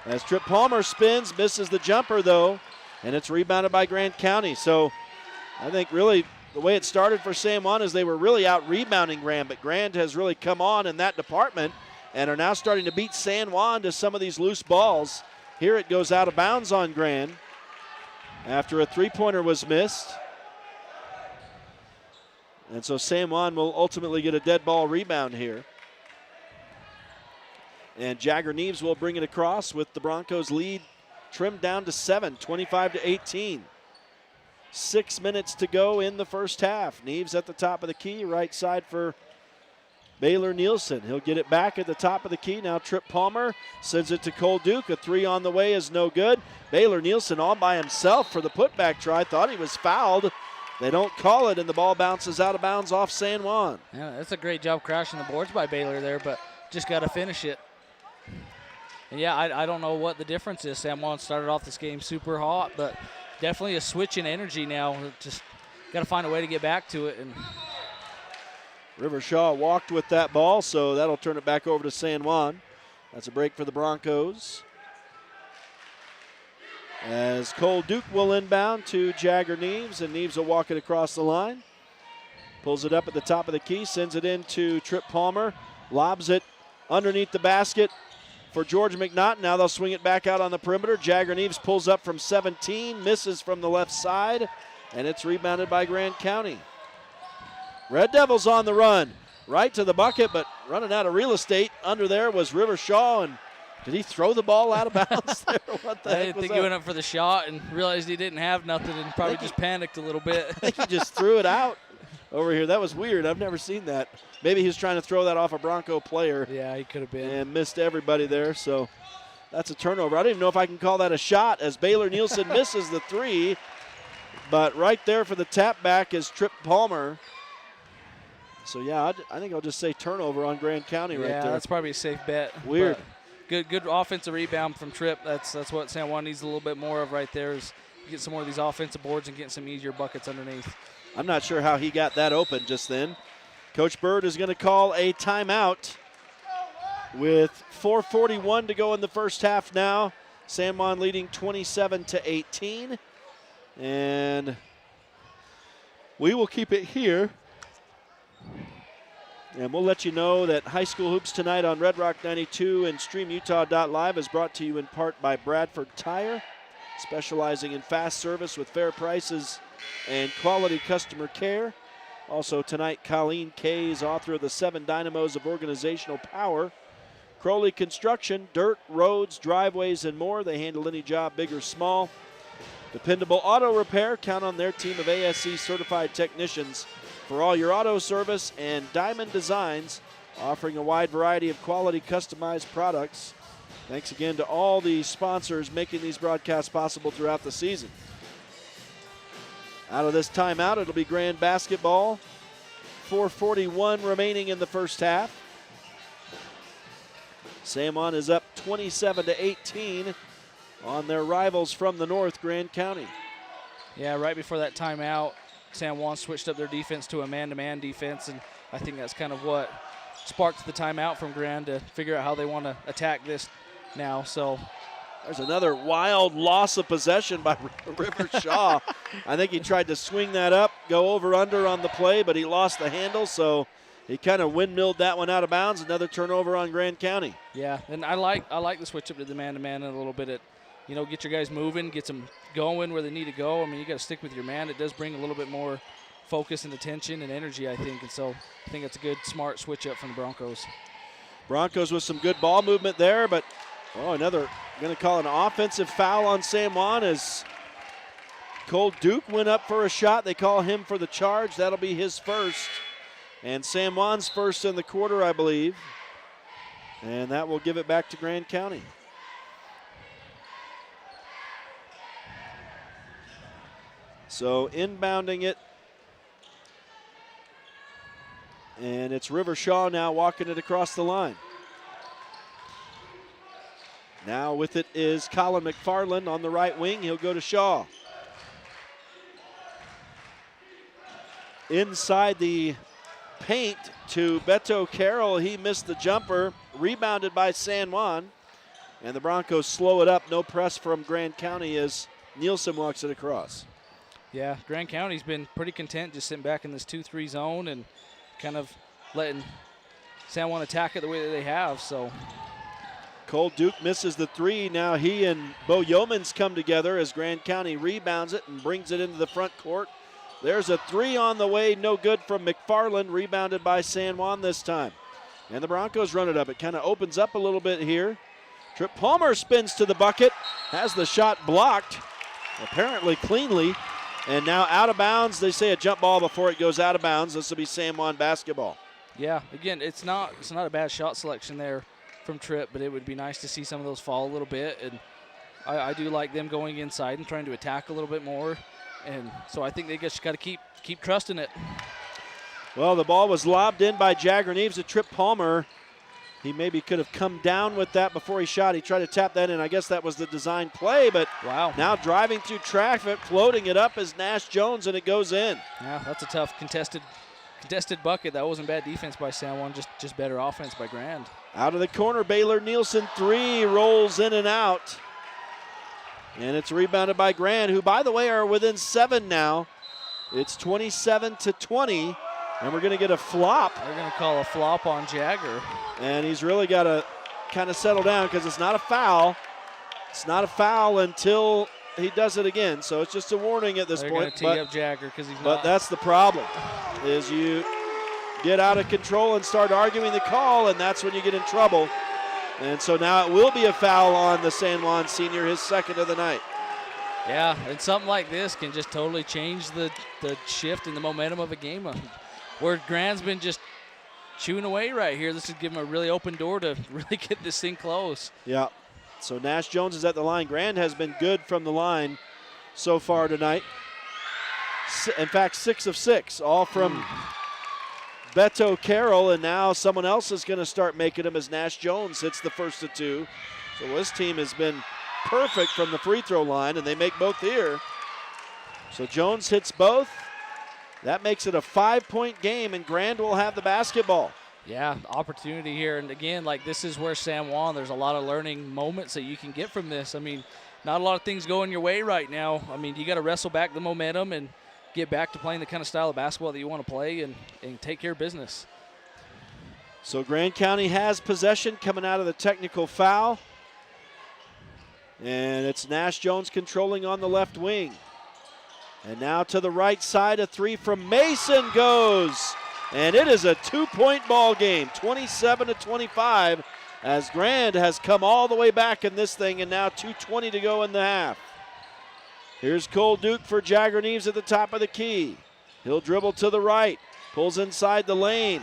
As Trip Palmer spins, misses the jumper though, and it's rebounded by Grand County. So I think really the way it started for San Juan is they were really out rebounding Grand, but Grand has really come on in that department and are now starting to beat San Juan to some of these loose balls. Here it goes out of bounds on Grand after a three-pointer was missed. And so San Juan will ultimately get a dead ball rebound here. And Jagger Neves will bring it across with the Broncos lead trimmed down to 7, 25-18. 6 minutes to go in the first half. Neves at the top of the key, right side for Baylor Nielsen. He'll get it back at the top of the key. Now Trip Palmer sends it to Cole Duke. A 3 on the way is no good. Baylor Nielsen all by himself for the putback try. Thought he was fouled. They don't call it, and the ball bounces out of bounds off San Juan. Yeah, that's a great job crashing the boards by Baylor there, but just got to finish it. And yeah, I don't know what the difference is. San Juan started off this game super hot, but definitely a switch in energy now. Just got to find a way to get back to it. And Rivershaw walked with that ball, so that'll turn it back over to San Juan. That's a break for the Broncos. As Cole Duke will inbound to Jagger Neves, and Neves will walk it across the line. Pulls it up at the top of the key, sends it into Trip Palmer, lobs it underneath the basket for George McNaughton. Now they'll swing it back out on the perimeter. Jagger Neves pulls up from 17, misses from the left side, and it's rebounded by Grand County. Red Devils on the run, right to the bucket, but running out of real estate under there was Rivershaw, and did he throw the ball out of bounds there? What the heck was that? I think he went up for the shot and realized he didn't have nothing and probably just panicked a little bit. I think he just threw it out over here. That was weird. I've never seen that. Maybe he was trying to throw that off a Bronco player. Yeah, he could have been. And missed everybody there, so that's a turnover. I don't even know if I can call that a shot as Baylor Nielsen misses the 3, but right there for the tap back is Trip Palmer. So, yeah, I think I'll just say turnover on Grand County right there. Yeah, that's probably a safe bet. Weird. good offensive rebound from Tripp. That's what San Juan needs a little bit more of right there, is get some more of these offensive boards and get some easier buckets underneath. I'm not sure how he got that open just then. Coach Bird is going to call a timeout with 4:41 to go in the first half now. San Juan leading 27-18. And we will keep it here. And we'll let you know that High School Hoops tonight on Red Rock 92 and StreamUtah.Live is brought to you in part by Bradford Tire, specializing in fast service with fair prices and quality customer care. Also tonight, Colleen Kays, author of the 7 Dynamos of Organizational Power. Crowley Construction, dirt, roads, driveways, and more. They handle any job, big or small. Dependable Auto Repair. Count on their team of ASE certified technicians for all your auto service, and Diamond Designs, offering a wide variety of quality customized products. Thanks again to all the sponsors making these broadcasts possible throughout the season. Out of this timeout, it'll be Grand basketball. 4:41 remaining in the first half. San Juan is up 27-18 on their rivals from the north, Grand County. Yeah, right before that timeout, San Juan switched up their defense to a man-to-man defense, and I think that's kind of what sparked the timeout from Grand to figure out how they want to attack this now. So there's another wild loss of possession by River Shaw. I think he tried to swing that up, go over-under on the play, but he lost the handle, so he kind of windmilled that one out of bounds. Another turnover on Grand County. Yeah, and I like the switch up to the man-to-man a little bit. Get your guys moving, get them going where they need to go. I mean, you got to stick with your man. It does bring a little bit more focus and attention and energy, I think. And so I think it's a good, smart switch up from the Broncos. Broncos with some good ball movement there, but another, going to call an offensive foul on San Juan as Cole Duke went up for a shot. They call him for the charge. That'll be his first. And San Juan's first in the quarter, I believe. And that will give it back to Grand County. So inbounding it. And it's River Shaw now walking it across the line. Now with it is Colin McFarland on the right wing. He'll go to Shaw. Inside the paint to Beto Carroll. He missed the jumper. Rebounded by San Juan. And the Broncos slow it up. No press from Grand County as Nielsen walks it across. Yeah, Grand County's been pretty content just sitting back in this 2-3 zone and kind of letting San Juan attack it the way that they have. So Cole Duke misses the three. Now he and Bo Yeomans come together as Grand County rebounds it and brings it into the front court. There's a three on the way, no good from McFarland, rebounded by San Juan this time. And the Broncos run it up. It kind of opens up a little bit here. Tripp Palmer spins to the bucket, has the shot blocked, apparently cleanly. And now out of bounds. They say a jump ball before it goes out of bounds. This will be San Juan basketball. Yeah, again, it's not a bad shot selection there from Tripp, but it would be nice to see some of those fall a little bit. And I do like them going inside and trying to attack a little bit more. And so I think they just got to keep trusting it. Well, the ball was lobbed in by Jagger Neves to Tripp Palmer. He maybe could have come down with that before he shot. He tried to tap that in. I guess that was the design play, but wow. Now driving through traffic, floating it up is Nash Jones, and it goes in. Yeah, that's a tough contested bucket. That wasn't bad defense by San Juan, just better offense by Grand. Out of the corner, Baylor Nielsen three rolls in and out. And it's rebounded by Grand, who, by the way, are within 7 now. It's 27-20. And we're going to get a flop. They're going to call a flop on Jagger. And he's really got to kind of settle down because it's not a foul. It's not a foul until he does it again. So it's just a warning at this They're point. They're going to tee up Jagger because he's not. But that's the problem, is you get out of control and start arguing the call, and that's when you get in trouble. And so now it will be a foul on the San Juan senior, his second of the night. Yeah, and something like this can just totally change the shift and the momentum of a game. Where Grand's been just chewing away right here. This is giving him a really open door to really get this thing close. Yeah. So Nash Jones is at the line. Grand has been good from the line so far tonight. In fact, 6 of 6, all from Beto Carroll, and now someone else is going to start making them as Nash Jones hits the first of two. So this team has been perfect from the free throw line, and they make both here. So Jones hits both. That makes it a 5-point game, and Grand will have the basketball. Yeah, opportunity here. And again, like this is where San Juan, there's a lot of learning moments that you can get from this. I mean, not a lot of things going your way right now. I mean, you got to wrestle back the momentum and get back to playing the kind of style of basketball that you want to play and take care of business. So Grand County has possession coming out of the technical foul. And it's Nash Jones controlling on the left wing. And now to the right side, a three from Mason goes. And it is a 2-point ball game, 27-25, as Grand has come all the way back in this thing, and now 2:20 to go in the half. Here's Cole Duke for Jagger Neves at the top of the key. He'll dribble to the right, pulls inside the lane.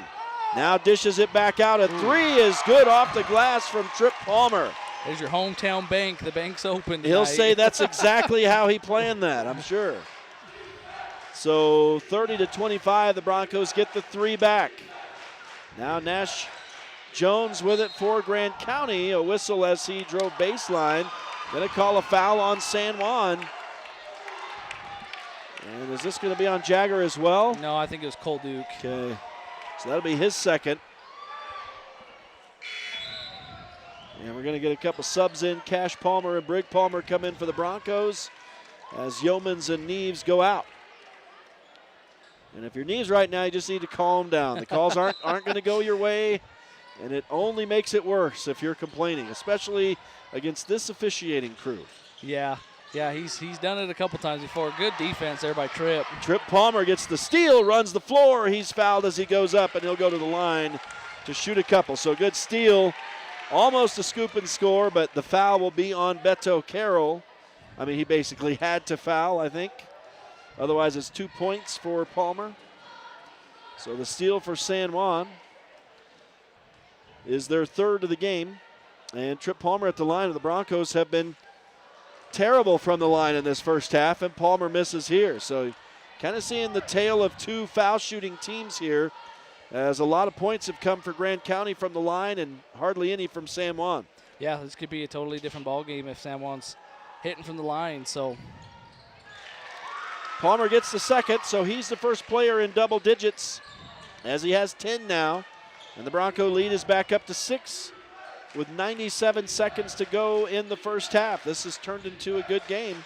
Now dishes it back out. A three is good off the glass from Trip Palmer. There's your hometown bank. The bank's open tonight. He'll say that's exactly how he planned that, I'm sure. So 30-25, the Broncos get the three back. Now Nash Jones with it for Grand County. A whistle as he drove baseline. Going to call a foul on San Juan. And is this going to be on Jagger as well? No, I think it was Cole Duke. Okay, so that'll be his second. And we're going to get a couple subs in. Cash Palmer and Brig Palmer come in for the Broncos as Yeomans and Neves go out. And if you're Neves right now, you just need to calm down. The calls aren't going to go your way, and it only makes it worse if you're complaining, especially against this officiating crew. Yeah, he's done it a couple times before. Good defense there by Trip. Trip Palmer gets the steal, runs the floor. He's fouled as he goes up, and he'll go to the line to shoot a couple. So good steal. Almost a scoop and score, but the foul will be on Beto Carroll. I mean, he basically had to foul, I think. Otherwise, it's 2 points for Palmer. So the steal for San Juan is their third of the game. And Trip Palmer at the line of the Broncos have been terrible from the line in this first half, and Palmer misses here. So kind of seeing the tale of two foul shooting teams here, as a lot of points have come for Grand County from the line and hardly any from San Juan. Yeah, this could be a totally different ball game if San Juan's hitting from the line. So Palmer gets the second, so he's the first player in double digits as he has 10 now. And the Bronco lead is back up to 6 with 97 seconds to go in the first half. This has turned into a good game,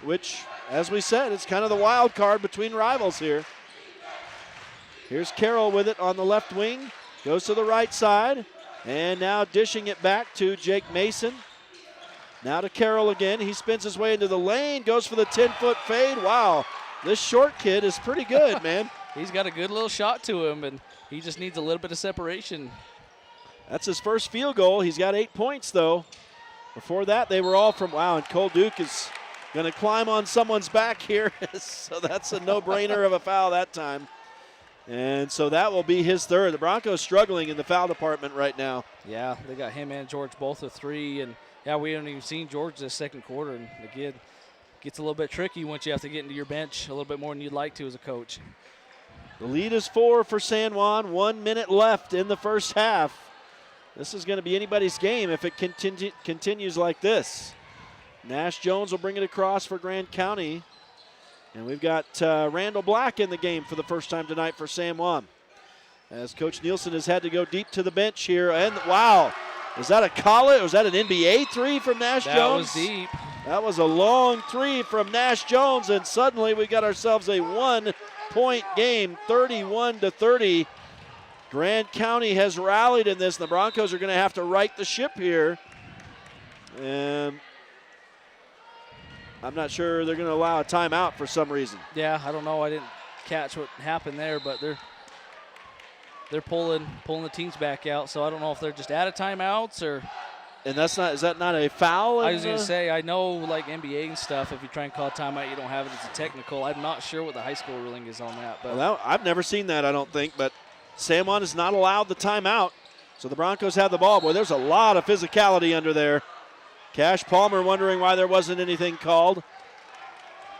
which, as we said, it's kind of the wild card between rivals here. Here's Carroll with it on the left wing. Goes to the right side. And now dishing it back to Jake Mason. Now to Carroll again. He spins his way into the lane. Goes for the 10-foot fade. Wow, this short kid is pretty good, man. He's got a good little shot to him, and he just needs a little bit of separation. That's his first field goal. He's got 8 points, though. Before that, they were all from, wow, and Cole Duke is going to climb on someone's back here. So that's a no-brainer of a foul that time. And so that will be his third. The Broncos struggling in the foul department right now. Yeah, they got him and George both with 3. And, yeah, we haven't even seen George this second quarter. And, again, gets a little bit tricky once you have to get into your bench a little bit more than you'd like to as a coach. The lead is 4 for San Juan. 1 minute left in the first half. This is going to be anybody's game if it continues like this. Nash Jones will bring it across for Grand County. And we've got Randall Black in the game for the first time tonight for San Juan, as Coach Nielsen has had to go deep to the bench here. And wow, is that a college or was that an NBA three from Nash Jones? That was deep. That was a long three from Nash Jones, and suddenly we got ourselves a 1-point game, 31-30. Grand County has rallied in this. The Broncos are going to have to right the ship here. And I'm not sure they're going to allow a timeout for some reason. Yeah, I don't know. I didn't catch what happened there, but they're pulling the teams back out. So I don't know if they're just out of timeouts or. And is that not a foul? I was going to say, I know like NBA and stuff, if you try and call a timeout, you don't have it as a technical. I'm not sure what the high school ruling is on that. But well, I've never seen that, I don't think. But San Juan is not allowed the timeout. So the Broncos have the ball. Boy, there's a lot of physicality under there. Cash Palmer wondering why there wasn't anything called.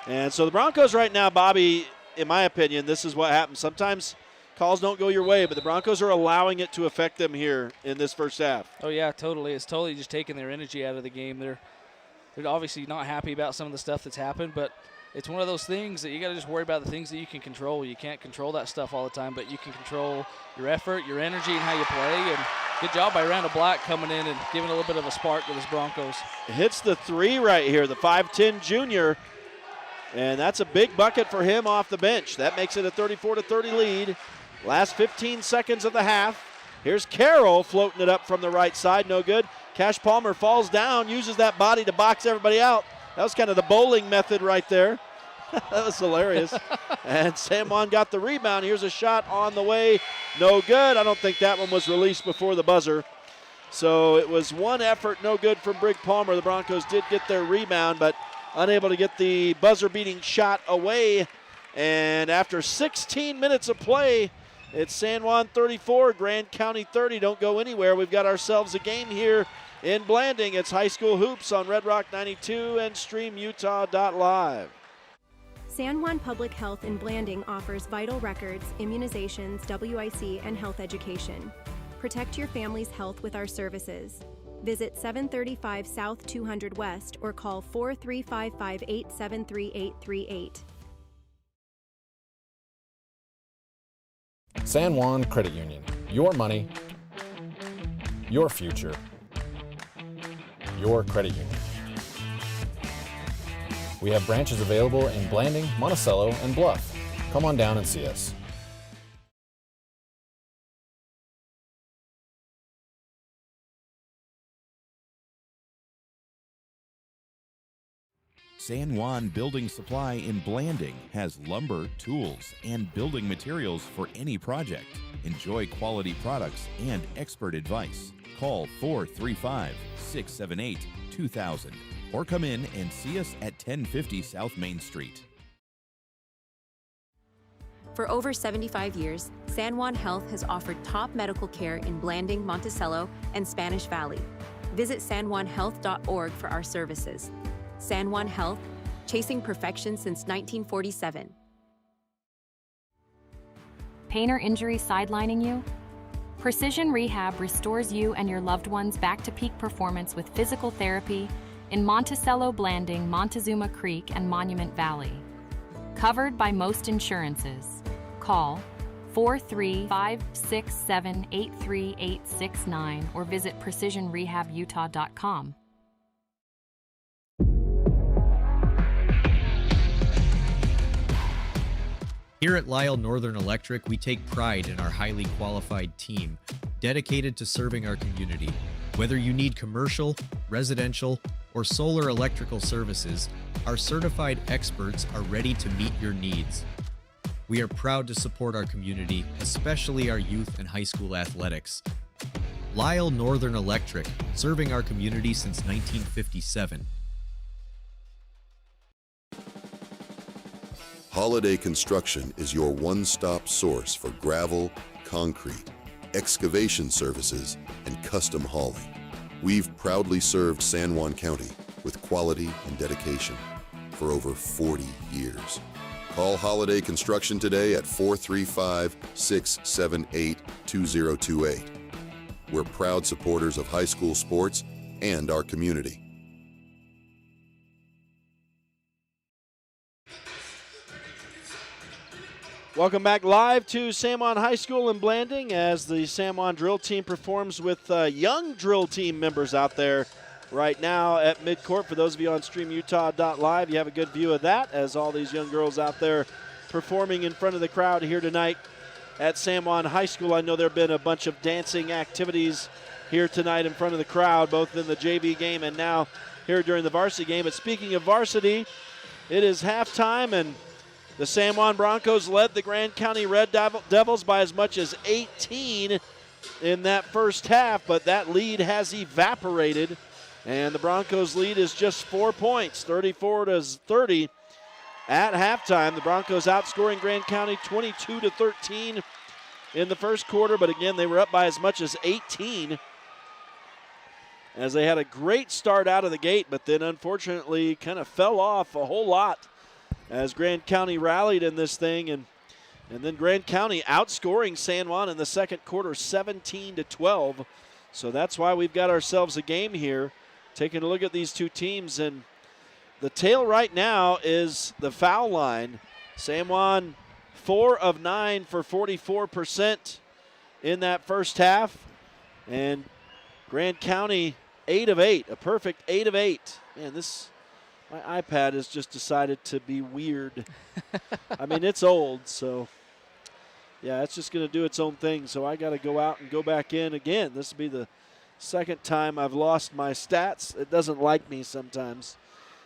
And so the Broncos right now, Bobby, in my opinion, this is what happens. Sometimes calls don't go your way, but the Broncos are allowing it to affect them here in this first half. Oh, yeah, totally. It's totally just taking their energy out of the game. They're obviously not happy about some of the stuff that's happened, but it's one of those things that you got to just worry about the things that you can control. You can't control that stuff all the time, but you can control your effort, your energy, and how you play. And good job by Randall Black coming in and giving a little bit of a spark to this Broncos. Hits the three right here, the 5'10 junior. And that's a big bucket for him off the bench. That makes it a 34-30 lead. Last 15 seconds of the half. Here's Carroll floating it up from the right side. No good. Cash Palmer falls down, uses that body to box everybody out. That was kind of the bowling method right there. That was hilarious. And San Juan got the rebound. Here's a shot on the way. No good. I don't think that one was released before the buzzer. So it was one effort, no good from Brig Palmer. The Broncos did get their rebound, but unable to get the buzzer-beating shot away. And after 16 minutes of play, it's San Juan 34, Grand County 30. Don't go anywhere. We've got ourselves a game here in Blanding. It's High School Hoops on Red Rock 92 and StreamUtah.Live. San Juan Public Health in Blanding offers vital records, immunizations, WIC, and health education. Protect your family's health with our services. Visit 735 South 200 West or call 4355-873-838. San Juan Credit Union. Your money, your future, your credit union. We have branches available in Blanding, Monticello, and Bluff. Come on down and see us. San Juan Building Supply in Blanding has lumber, tools, and building materials for any project. Enjoy quality products and expert advice. Call 435-678-2000 or come in and see us at 1050 South Main Street. For over 75 years, San Juan Health has offered top medical care in Blanding, Monticello, and Spanish Valley. Visit sanjuanhealth.org for our services. San Juan Health, chasing perfection since 1947. Pain or injury sidelining you? Precision Rehab restores you and your loved ones back to peak performance with physical therapy in Monticello, Blanding, Montezuma Creek, and Monument Valley. Covered by most insurances. Call 435-678-3869 or visit precisionrehabutah.com. Here at Lyle Northern Electric, we take pride in our highly qualified team, dedicated to serving our community. Whether you need commercial, residential, or solar electrical services, our certified experts are ready to meet your needs. We are proud to support our community, especially our youth and high school athletics. Lyle Northern Electric, serving our community since 1957. Holiday Construction is your one-stop source for gravel, concrete, excavation services, and custom hauling. We've proudly served San Juan County with quality and dedication for over 40 years. Call Holiday Construction today at 435-678-2028. We're proud supporters of high school sports and our community. Welcome back live to San Juan High School in Blanding as the San Juan drill team performs with young drill team members out there right now at midcourt. For those of you on StreamUtah.Live, you have a good view of that as all these young girls out there performing in front of the crowd here tonight at San Juan High School. I know there have been a bunch of dancing activities here tonight in front of the crowd, both in the JV game and now here during the varsity game. But speaking of varsity, it is halftime, and the San Juan Broncos led the Grand County Red Devils by as much as 18 in that first half, but that lead has evaporated, and the Broncos' lead is just 4 points, 34-30 at halftime. The Broncos outscoring Grand County 22-13 in the first quarter, but again, they were up by as much as 18 as they had a great start out of the gate, but then unfortunately kind of fell off a whole lot as Grand County rallied in this thing and And then Grand County outscoring San Juan in the second quarter 17-12. So that's why we've got ourselves a game here. Taking a look at these two teams, and the tale right now is the foul line. San Juan 4 of 9 for 44% in that first half. And Grand County 8 of 8, a perfect 8 of 8. Man, my iPad has just decided to be weird. I mean, it's old, so yeah, it's just going to do its own thing. So I got to go out and go back in again. This will be the second time I've lost my stats. It doesn't like me sometimes.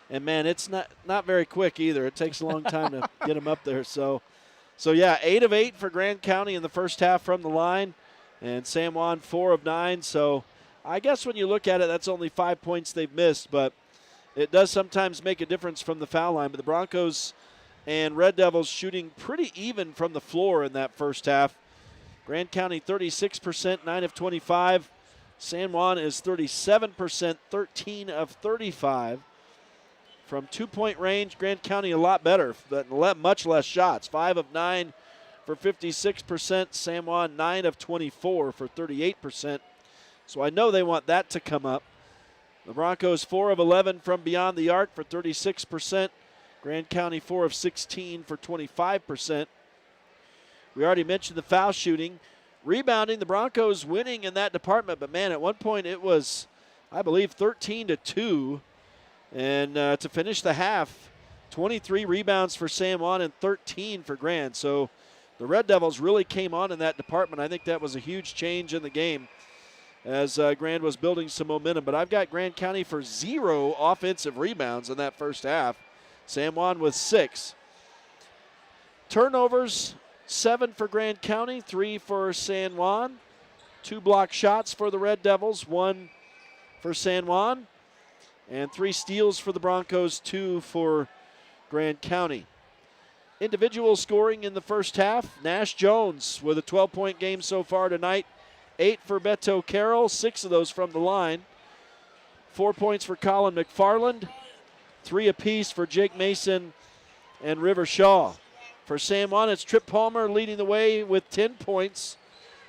And, man, it's not very quick either. It takes a long time to get them up there. So yeah, 8 of 8 for Grand County in the first half from the line. And San Juan 4 of 9. So I guess when you look at it, that's only 5 points they've missed. But it does sometimes make a difference from the foul line. But the Broncos and Red Devils shooting pretty even from the floor in that first half. Grand County 36%, 9 of 25. San Juan is 37%, 13 of 35. From two-point range, Grand County a lot better, but much less shots. 5 of 9 for 56%. San Juan 9 of 24 for 38%. So I know they want that to come up. The Broncos 4 of 11 from beyond the arc for 36%. Grand County 4 of 16 for 25%. We already mentioned the foul shooting. Rebounding, the Broncos winning in that department, but man, at one point it was, I believe, 13-2. And to finish the half, 23 rebounds for San Juan and 13 for Grand. So the Red Devils really came on in that department. I think that was a huge change in the game as Grand was building some momentum. But I've got Grand County for 0 offensive rebounds in that first half. San Juan with 6. Turnovers, 7 for Grand County, 3 for San Juan. 2 block shots for the Red Devils, 1 for San Juan. And 3 steals for the Broncos, 2 for Grand County. Individual scoring in the first half. Nash Jones with a 12-point game so far tonight. 8 for Beto Carroll, 6 of those from the line. 4 points for Colin McFarland. 3 apiece for Jake Mason and River Shaw. For San Juan, it's Trip Palmer leading the way with 10 points.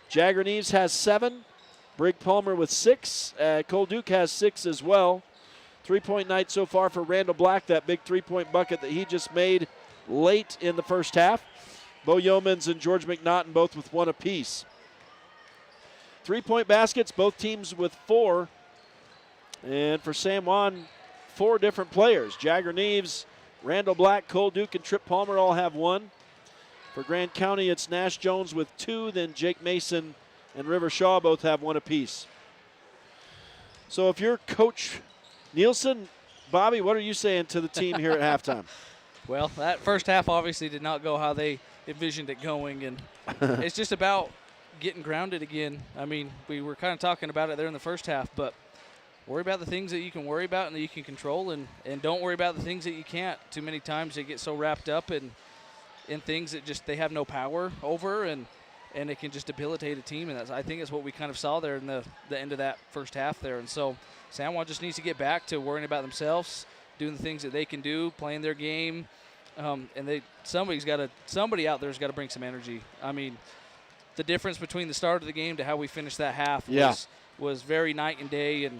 Jagger Neves has 7. Brig Palmer with 6. Cole Duke has 6 as well. 3-point night so far for Randall Black, that big 3-point bucket that he just made late in the first half. Bo Yeomans and George McNaughton both with 1 apiece. 3-point baskets, both teams with 4. And for San Juan, 4 different players. Jagger Neves, Randall Black, Cole Duke, and Trip Palmer all have 1. For Grand County, it's Nash Jones with 2, then Jake Mason and River Shaw both have 1 apiece. So if you're Coach Nielsen, Bobby, what are you saying to the team here at halftime? Well, that first half obviously did not go how they envisioned it going, and it's just about getting grounded again. I mean, we were kind of talking about it there in the first half, but worry about the things that you can worry about and that you can control, and don't worry about the things that you can't. Too many times they get so wrapped up in things that just they have no power over, and it can just debilitate a team. And I think that's what we kind of saw there in the end of that first half there. And so San Juan just needs to get back to worrying about themselves, doing the things that they can do, playing their game. And somebody out there's got to bring some energy. I mean, the difference between the start of the game to how we finished that half was very night and day,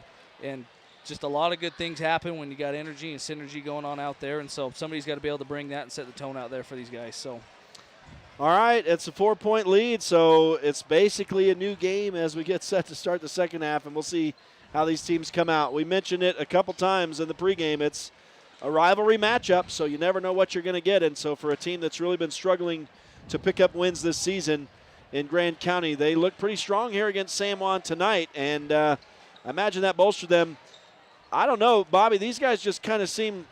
and just a lot of good things happen when you got energy and synergy going on out there. And so somebody's got to be able to bring that and set the tone out there for these guys. So, all right, it's a 4-point lead, so it's basically a new game as we get set to start the second half, and we'll see how these teams come out. We mentioned it a couple times in the pregame. It's a rivalry matchup, so you never know what you're going to get. And so for a team that's really been struggling to pick up wins this season in Grand County, they look pretty strong here against San Juan tonight, and I imagine that bolstered them. I don't know, Bobby, these guys just kind of seem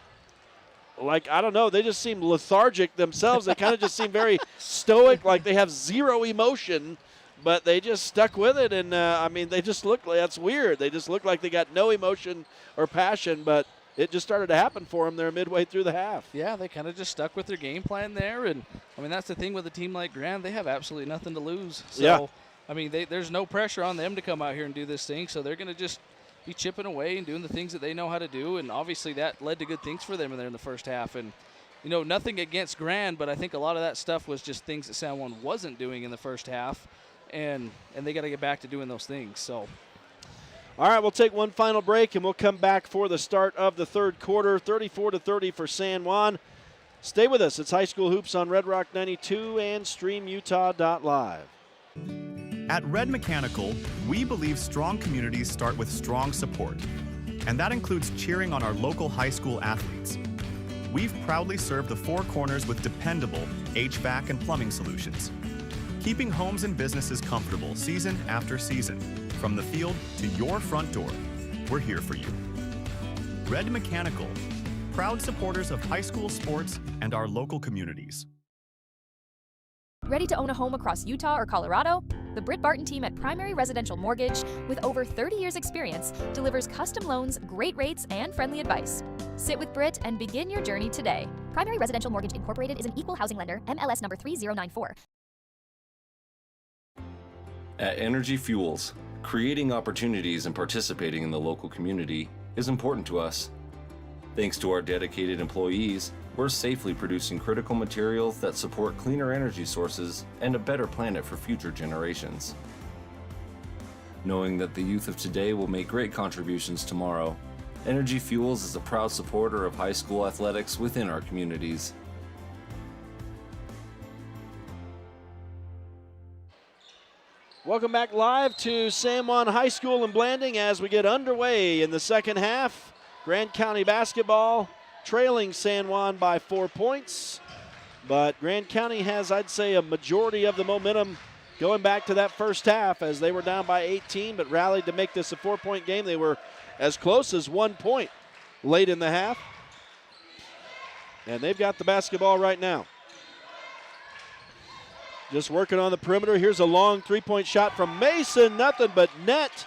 like, I don't know, they just seem lethargic themselves. They kind of just seem very stoic, like they have zero emotion, but they just stuck with it. And, I mean, they just look like, that's weird. They just look like they got no emotion or passion, but it just started to happen for them there midway through the half. Yeah, they kind of just stuck with their game plan there. And, I mean, that's the thing with a team like Grand. They have absolutely nothing to lose. So, I mean, there's no pressure on them to come out here and do this thing, so they're going to just be chipping away and doing the things that they know how to do. And obviously that led to good things for them in there in the first half. And nothing against Grand, but I think a lot of that stuff was just things that San Juan wasn't doing in the first half, and they got to get back to doing those things. So. All right, we'll take one final break, and we'll come back for the start of the third quarter. 34-30 for San Juan. Stay with us. It's High School Hoops on Red Rock 92 and StreamUtah.Live. At Red Mechanical, we believe strong communities start with strong support, and that includes cheering on our local high school athletes. We've proudly served the Four Corners with dependable HVAC and plumbing solutions, keeping homes and businesses comfortable season after season. From the field to your front door, we're here for you. Red Mechanical, proud supporters of high school sports and our local communities. Ready to own a home across Utah or Colorado? The Britt Barton team at Primary Residential Mortgage, with over 30 years experience, delivers custom loans, great rates, and friendly advice. Sit with Britt and begin your journey today. Primary Residential Mortgage Incorporated is an equal housing lender, MLS number 3094. At Energy Fuels, creating opportunities and participating in the local community is important to us. Thanks to our dedicated employees, we're safely producing critical materials that support cleaner energy sources and a better planet for future generations. Knowing that the youth of today will make great contributions tomorrow, Energy Fuels is a proud supporter of high school athletics within our communities. Welcome back live to San Juan High School in Blanding as we get underway in the second half. Grand County basketball trailing San Juan by 4 points. But Grand County has, I'd say, a majority of the momentum going back to that first half as they were down by 18 but rallied to make this a 4-point game. They were as close as 1 point late in the half. And they've got the basketball right now. Just working on the perimeter. Here's a long three-point shot from Mason. Nothing but net.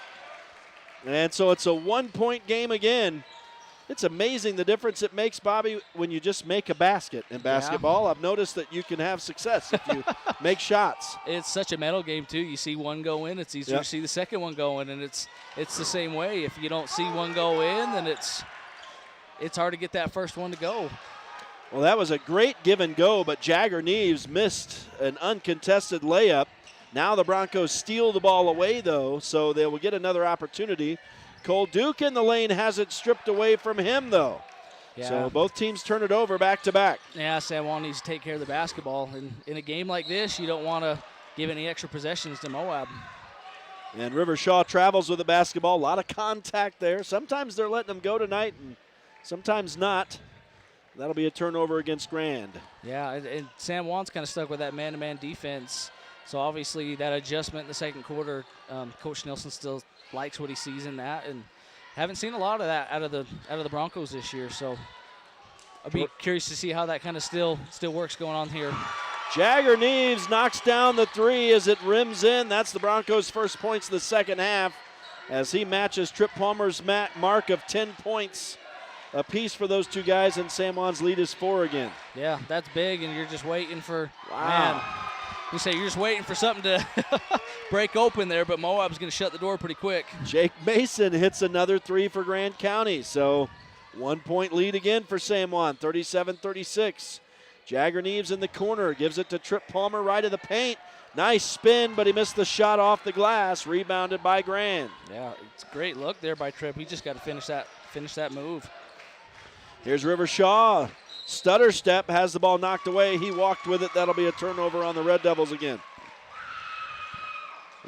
And so it's a 1-point game again. It's amazing the difference it makes, Bobby, when you just make a basket in basketball. Yeah. I've noticed that you can have success if you make shots. It's such a mental game, too. You see one go in, it's easier to see the second one go in, and it's the same way. If you don't see one go in, then it's hard to get that first one to go. Well, that was a great give and go, but Jagger Neves missed an uncontested layup. Now the Broncos steal the ball away, though, so they will get another opportunity. Cole Duke in the lane has it stripped away from him, though. Yeah. So both teams turn it over back to back. Yeah, San Juan needs to take care of the basketball. And in a game like this, you don't want to give any extra possessions to Moab. And River Shaw travels with the basketball. A lot of contact there. Sometimes they're letting them go tonight, and sometimes not. That'll be a turnover against Grand. Yeah, and San Juan's kind of stuck with that man-to-man defense. So obviously that adjustment in the second quarter, Coach Nelson still likes what he sees in that, and haven't seen a lot of that out of the Broncos this year. So I'll be curious to see how that kind of still works going on here. Jagger Neves knocks down the three as it rims in. That's the Broncos' first points of the second half as he matches Trip Palmer's mark of 10 points. A piece for those two guys, and San Juan's lead is 4 again. Yeah, that's big, and you're just waiting for, man, you say you're just waiting for something to break open there, but Moab's going to shut the door pretty quick. Jake Mason hits another three for Grand County, so 1 point lead again for San Juan, 37-36. Jagger Neves in the corner, gives it to Trip Palmer right of the paint. Nice spin, but he missed the shot off the glass, rebounded by Grand. Yeah, it's a great look there by Trip. He just got to finish that move. Here's River Shaw. Stutter step, has the ball knocked away. He walked with it. That'll be a turnover on the Red Devils again.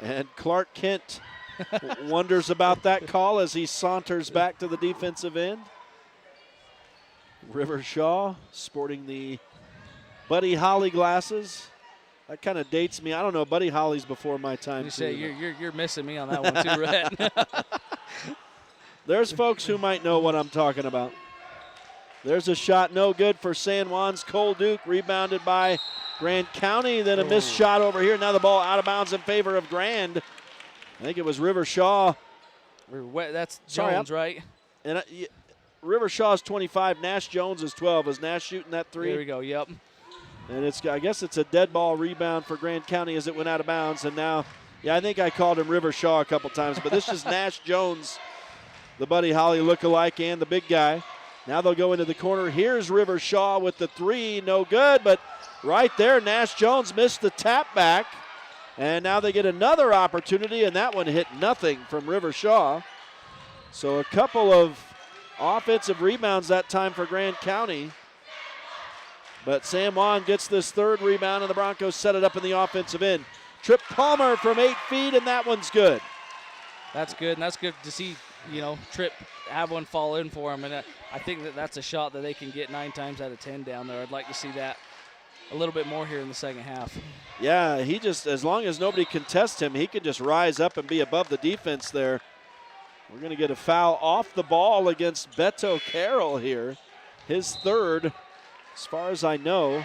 And Clark Kent wonders about that call as he saunters back to the defensive end. River Shaw sporting the Buddy Holly glasses. That kind of dates me. I don't know. Buddy Holly's before my time. You say you're missing me on that one too, Rhett. There's folks who might know what I'm talking about. There's a shot no good for San Juan's Cole Duke, rebounded by Grand County. Then a missed shot over here. Now the ball out of bounds in favor of Grand. I think it was River Shaw. That's Jones, right? And River Shaw's 25. Nash Jones is 12. Is Nash shooting that three? There we go. Yep. And I guess it's a dead ball rebound for Grand County as it went out of bounds. And now, yeah, I think I called him River Shaw a couple times, but this is Nash Jones, the Buddy Holly lookalike and the big guy. Now they'll go into the corner. Here's River Shaw with the three. No good, but right there, Nash Jones missed the tap back. And now they get another opportunity, and that one hit nothing from River Shaw. So a couple of offensive rebounds that time for Grand County. But San Juan gets this third rebound, and the Broncos set it up in the offensive end. Trip Palmer from 8 feet, and that one's good. That's good, and that's good to see, Trip have one fall in for him. And I think that's a shot that they can get 9 times out of 10 down there. I'd like to see that a little bit more here in the second half. Yeah, he just, as long as nobody contests him, he can just rise up and be above the defense there. We're going to get a foul off the ball against Beto Carroll here. His third, as far as I know.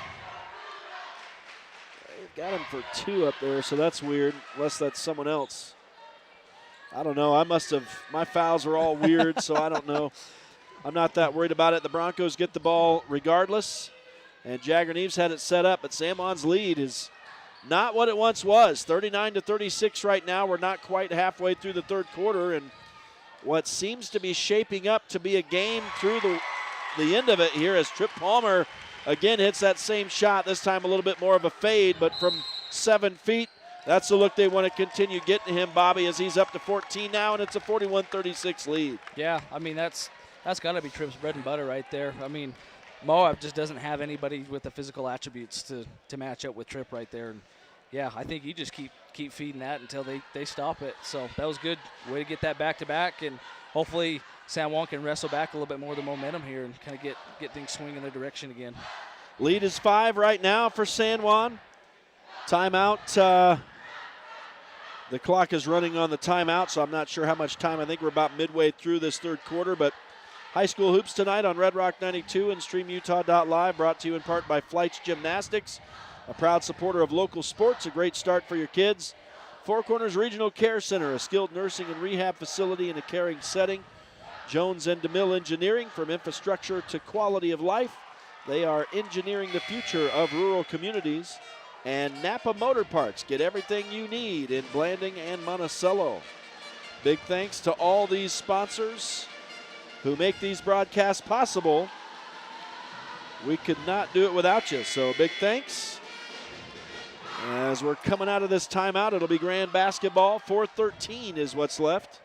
They've got him for 2 up there, so that's weird, unless that's someone else. I don't know. My fouls are all weird, so I don't know. I'm not that worried about it. The Broncos get the ball regardless, and Jagger Neves had it set up, but San Juan's lead is not what it once was. 39-36 right now. We're not quite halfway through the third quarter, and what seems to be shaping up to be a game through the end of it here as Trip Palmer again hits that same shot, this time a little bit more of a fade, but from 7 feet. That's the look they want to continue getting him, Bobby, as he's up to 14 now, and it's a 41-36 lead. Yeah, that's got to be Trip's bread and butter right there. Moab just doesn't have anybody with the physical attributes to match up with Trip right there. And yeah, I think you just keep feeding that until they stop it. So that was good. Way to get that back-to-back, and hopefully San Juan can wrestle back a little bit more of the momentum here and kind of get things swinging in their direction again. Lead is 5 right now for San Juan. Timeout. The clock is running on the timeout, so I'm not sure how much time. I think we're about midway through this third quarter, but high school hoops tonight on Red Rock 92 and StreamUtah.Live, brought to you in part by Flights Gymnastics, a proud supporter of local sports, a great start for your kids. Four Corners Regional Care Center, a skilled nursing and rehab facility in a caring setting. Jones and DeMille Engineering, from infrastructure to quality of life. They are engineering the future of rural communities. And Napa Motor Parts, get everything you need in Blanding and Monticello. Big thanks to all these sponsors who make these broadcasts possible. We could not do it without you, so big thanks. As we're coming out of this timeout, it'll be Grand basketball. 4:13 is what's left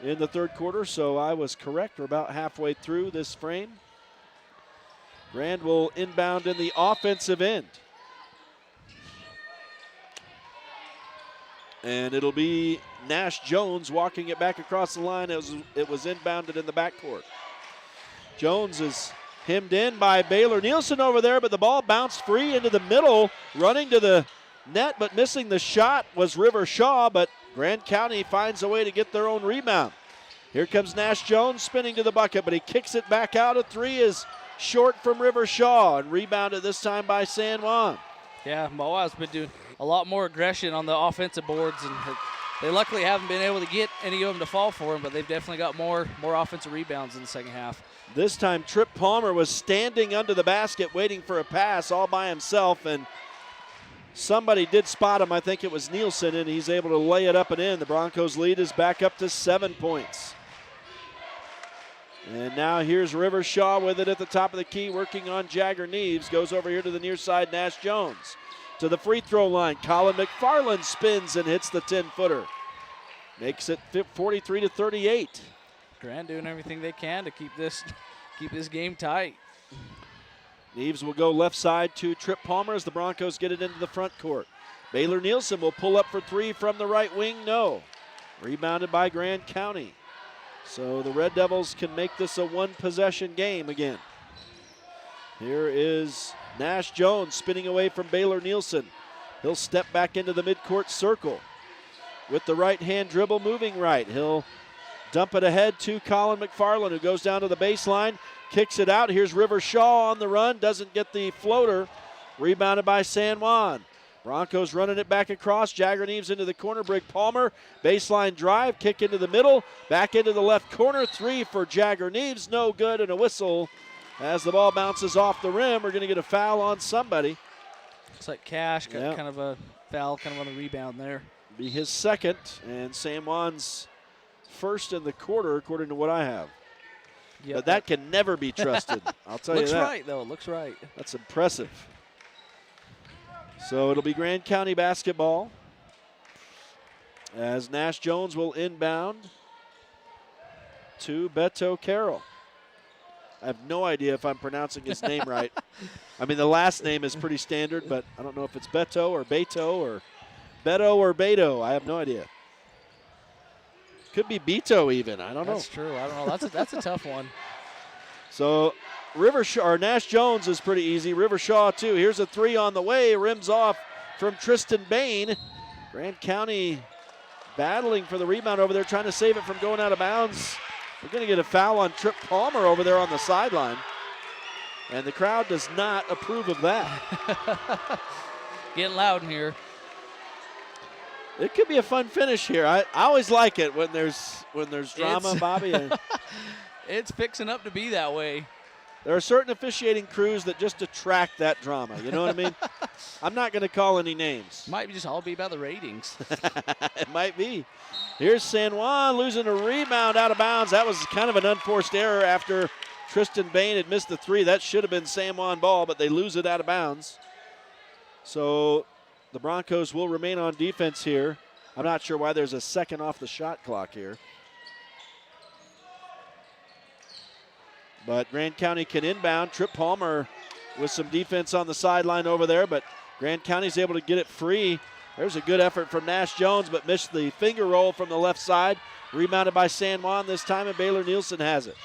in the third quarter, so I was correct. We're about halfway through this frame. Grand will inbound in the offensive end. And it'll be Nash Jones walking it back across the line as it was inbounded in the backcourt. Jones is hemmed in by Baylor Nielsen over there, but the ball bounced free into the middle. Running to the net, but missing the shot was River Shaw, but Grand County finds a way to get their own rebound. Here comes Nash Jones spinning to the bucket, but he kicks it back out. A three is short from River Shaw, and rebounded this time by San Juan. Yeah, Moab's been doing a lot more aggression on the offensive boards, and they luckily haven't been able to get any of them to fall for them, but they've definitely got more offensive rebounds in the second half. This time Trip Palmer was standing under the basket waiting for a pass all by himself, and somebody did spot him. I think it was Nielsen, and he's able to lay it up and in. The Broncos' lead is back up to 7 points. And now here's River Shaw with it at the top of the key, working on Jagger Neves. Goes over here to the near side, Nash Jones. To the free throw line, Colin McFarland spins and hits the 10-footer. Makes it 43-38. Grand doing everything they can to keep this game tight. Neves will go left side to Trip Palmer as the Broncos get it into the front court. Baylor Nielsen will pull up for three from the right wing. No. Rebounded by Grand County. So the Red Devils can make this a one-possession game again. Here is Nash Jones spinning away from Baylor Nielsen. He'll step back into the midcourt circle. With the right-hand dribble moving right. He'll dump it ahead to Colin McFarland, who goes down to the baseline, kicks it out. Here's River Shaw on the run, doesn't get the floater. Rebounded by San Juan. Broncos running it back across. Jagger Neves into the corner. Brig Palmer. Baseline drive. Kick into the middle. Back into the left corner. Three for Jagger Neves. No good, and a whistle as the ball bounces off the rim. We're going to get a foul on somebody. Looks like Cash got kind of a foul kind of on the rebound there. Be his second, and San Juan's first in the quarter, according to what I have. Yeah, but that can never be trusted. I'll tell you that. Looks right, though. Looks right. That's impressive. So it'll be Grand County basketball as Nash Jones will inbound to Beto Carroll. I have no idea if I'm pronouncing his name right. I mean, the last name is pretty standard, but I don't know if it's Beto or Beto or Beto or Beto. I have no idea. Could be Beto even. I don't know. That's true. I don't know. That's a tough one. So Nash Jones is pretty easy. Rivershaw too. Here's a three on the way. Rims off from Tristan Bain. Grand County battling for the rebound over there, trying to save it from going out of bounds. We're going to get a foul on Trip Palmer over there on the sideline. And the crowd does not approve of that. Getting loud in here. It could be a fun finish here. I always like it when there's drama, Bobby. It's fixing up to be that way. There are certain officiating crews that just attract that drama. You know what I mean? I'm not going to call any names. Might just all be about the ratings. It might be. Here's San Juan losing a rebound out of bounds. That was kind of an unforced error after Tristan Bain had missed the three. That should have been San Juan ball, but they lose it out of bounds. So the Broncos will remain on defense here. I'm not sure why there's a second off the shot clock here. But Grand County can inbound. Trip Palmer with some defense on the sideline over there, but Grand County's able to get it free. There's a good effort from Nash Jones, but missed the finger roll from the left side. Rebounded by San Juan this time, and Baylor Nielsen has it.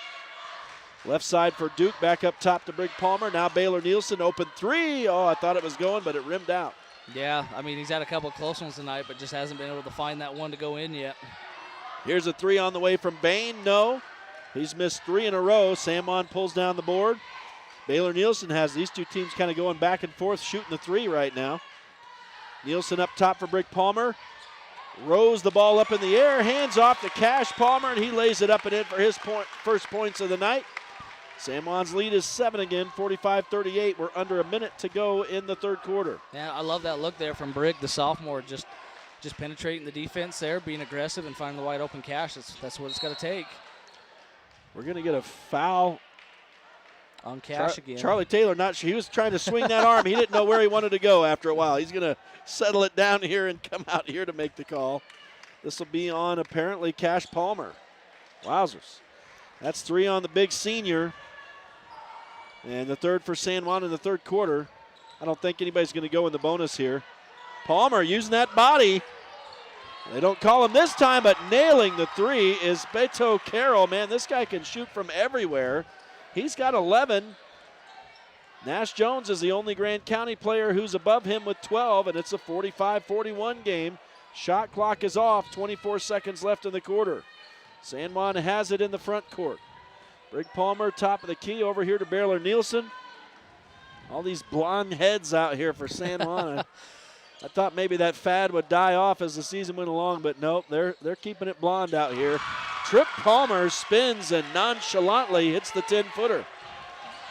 Left side for Duke, back up top to Brig Palmer. Now Baylor Nielsen, open three. Oh, I thought it was going, but it rimmed out. Yeah, I mean, he's had a couple of close ones tonight, but just hasn't been able to find that one to go in yet. Here's a three on the way from Bain. No. He's missed three in a row. San Juan pulls down the board. Baylor Nielsen has these two teams kind of going back and forth, shooting the three right now. Nielsen up top for Brig Palmer. Rows the ball up in the air, hands off to Cash Palmer, and he lays it up and in for his first points of the night. San Juan's lead is 7 again, 45-38. We're under a minute to go in the third quarter. Yeah, I love that look there from Brig, the sophomore, just penetrating the defense there, being aggressive and finding the wide open Cash. That's what it's got to take. We're going to get a foul on Cash again. Charlie Taylor, not sure. He was trying to swing that arm. He didn't know where he wanted to go after a while. He's going to settle it down here and come out here to make the call. This will be on apparently Cash Palmer. Wowzers. That's three on the big senior. And the third for San Juan in the third quarter. I don't think anybody's going to go in the bonus here. Palmer using that body. They don't call him this time, but nailing the three is Beto Carroll. Man, this guy can shoot from everywhere. He's got 11. Nash Jones is the only Grand County player who's above him with 12, and it's a 45-41 game. Shot clock is off, 24 seconds left in the quarter. San Juan has it in the front court. Brig Palmer, top of the key, over here to Baylor Nielsen. All these blonde heads out here for San Juan. I thought maybe that fad would die off as the season went along, but nope, they're keeping it blonde out here. Trip Palmer spins and nonchalantly hits the 10-footer.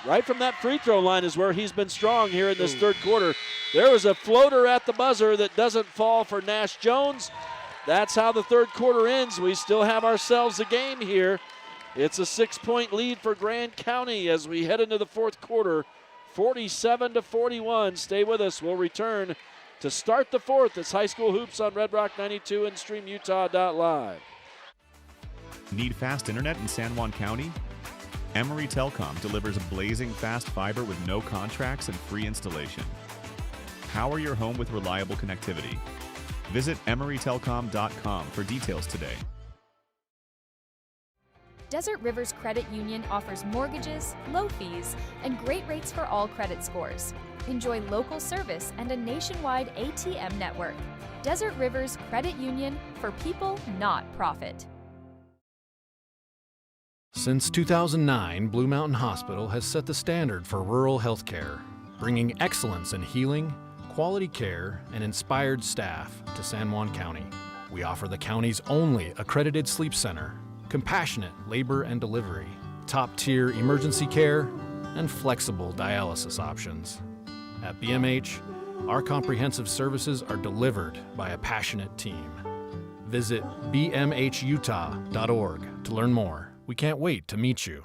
Right from that free throw line is where he's been strong here in this third quarter. There was a floater at the buzzer that doesn't fall for Nash Jones. That's how the third quarter ends. We still have ourselves a game here. It's a 6-point lead for Grand County as we head into the fourth quarter, 47-41. Stay with us. We'll return to start the fourth. It's High School Hoops on Red Rock 92 and StreamUtah.Live. Need fast internet in San Juan County? Emory Telcom delivers blazing fast fiber with no contracts and free installation. Power your home with reliable connectivity. Visit EmoryTelcom.com for details today. Desert Rivers Credit Union offers mortgages, low fees, and great rates for all credit scores. Enjoy local service and a nationwide ATM network. Desert Rivers Credit Union, for people, not profit. Since 2009, Blue Mountain Hospital has set the standard for rural healthcare, bringing excellence in healing, quality care, and inspired staff to San Juan County. We offer the county's only accredited sleep center, compassionate labor and delivery, top-tier emergency care, and flexible dialysis options. At BMH, our comprehensive services are delivered by a passionate team. Visit bmhutah.org to learn more. We can't wait to meet you.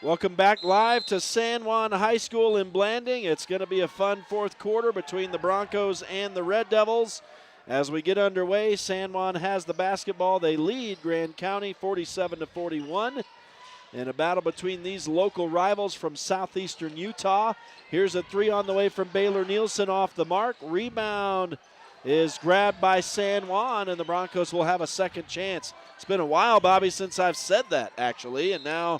Welcome back live to San Juan High School in Blanding. It's going to be a fun fourth quarter between the Broncos and the Red Devils. As we get underway, San Juan has the basketball. They lead Grand County 47-41 in a battle between these local rivals from southeastern Utah. Here's a three on the way from Baylor Nielsen off the mark. Rebound is grabbed by San Juan, and the Broncos will have a second chance. It's been a while, Bobby, since I've said that, actually, and now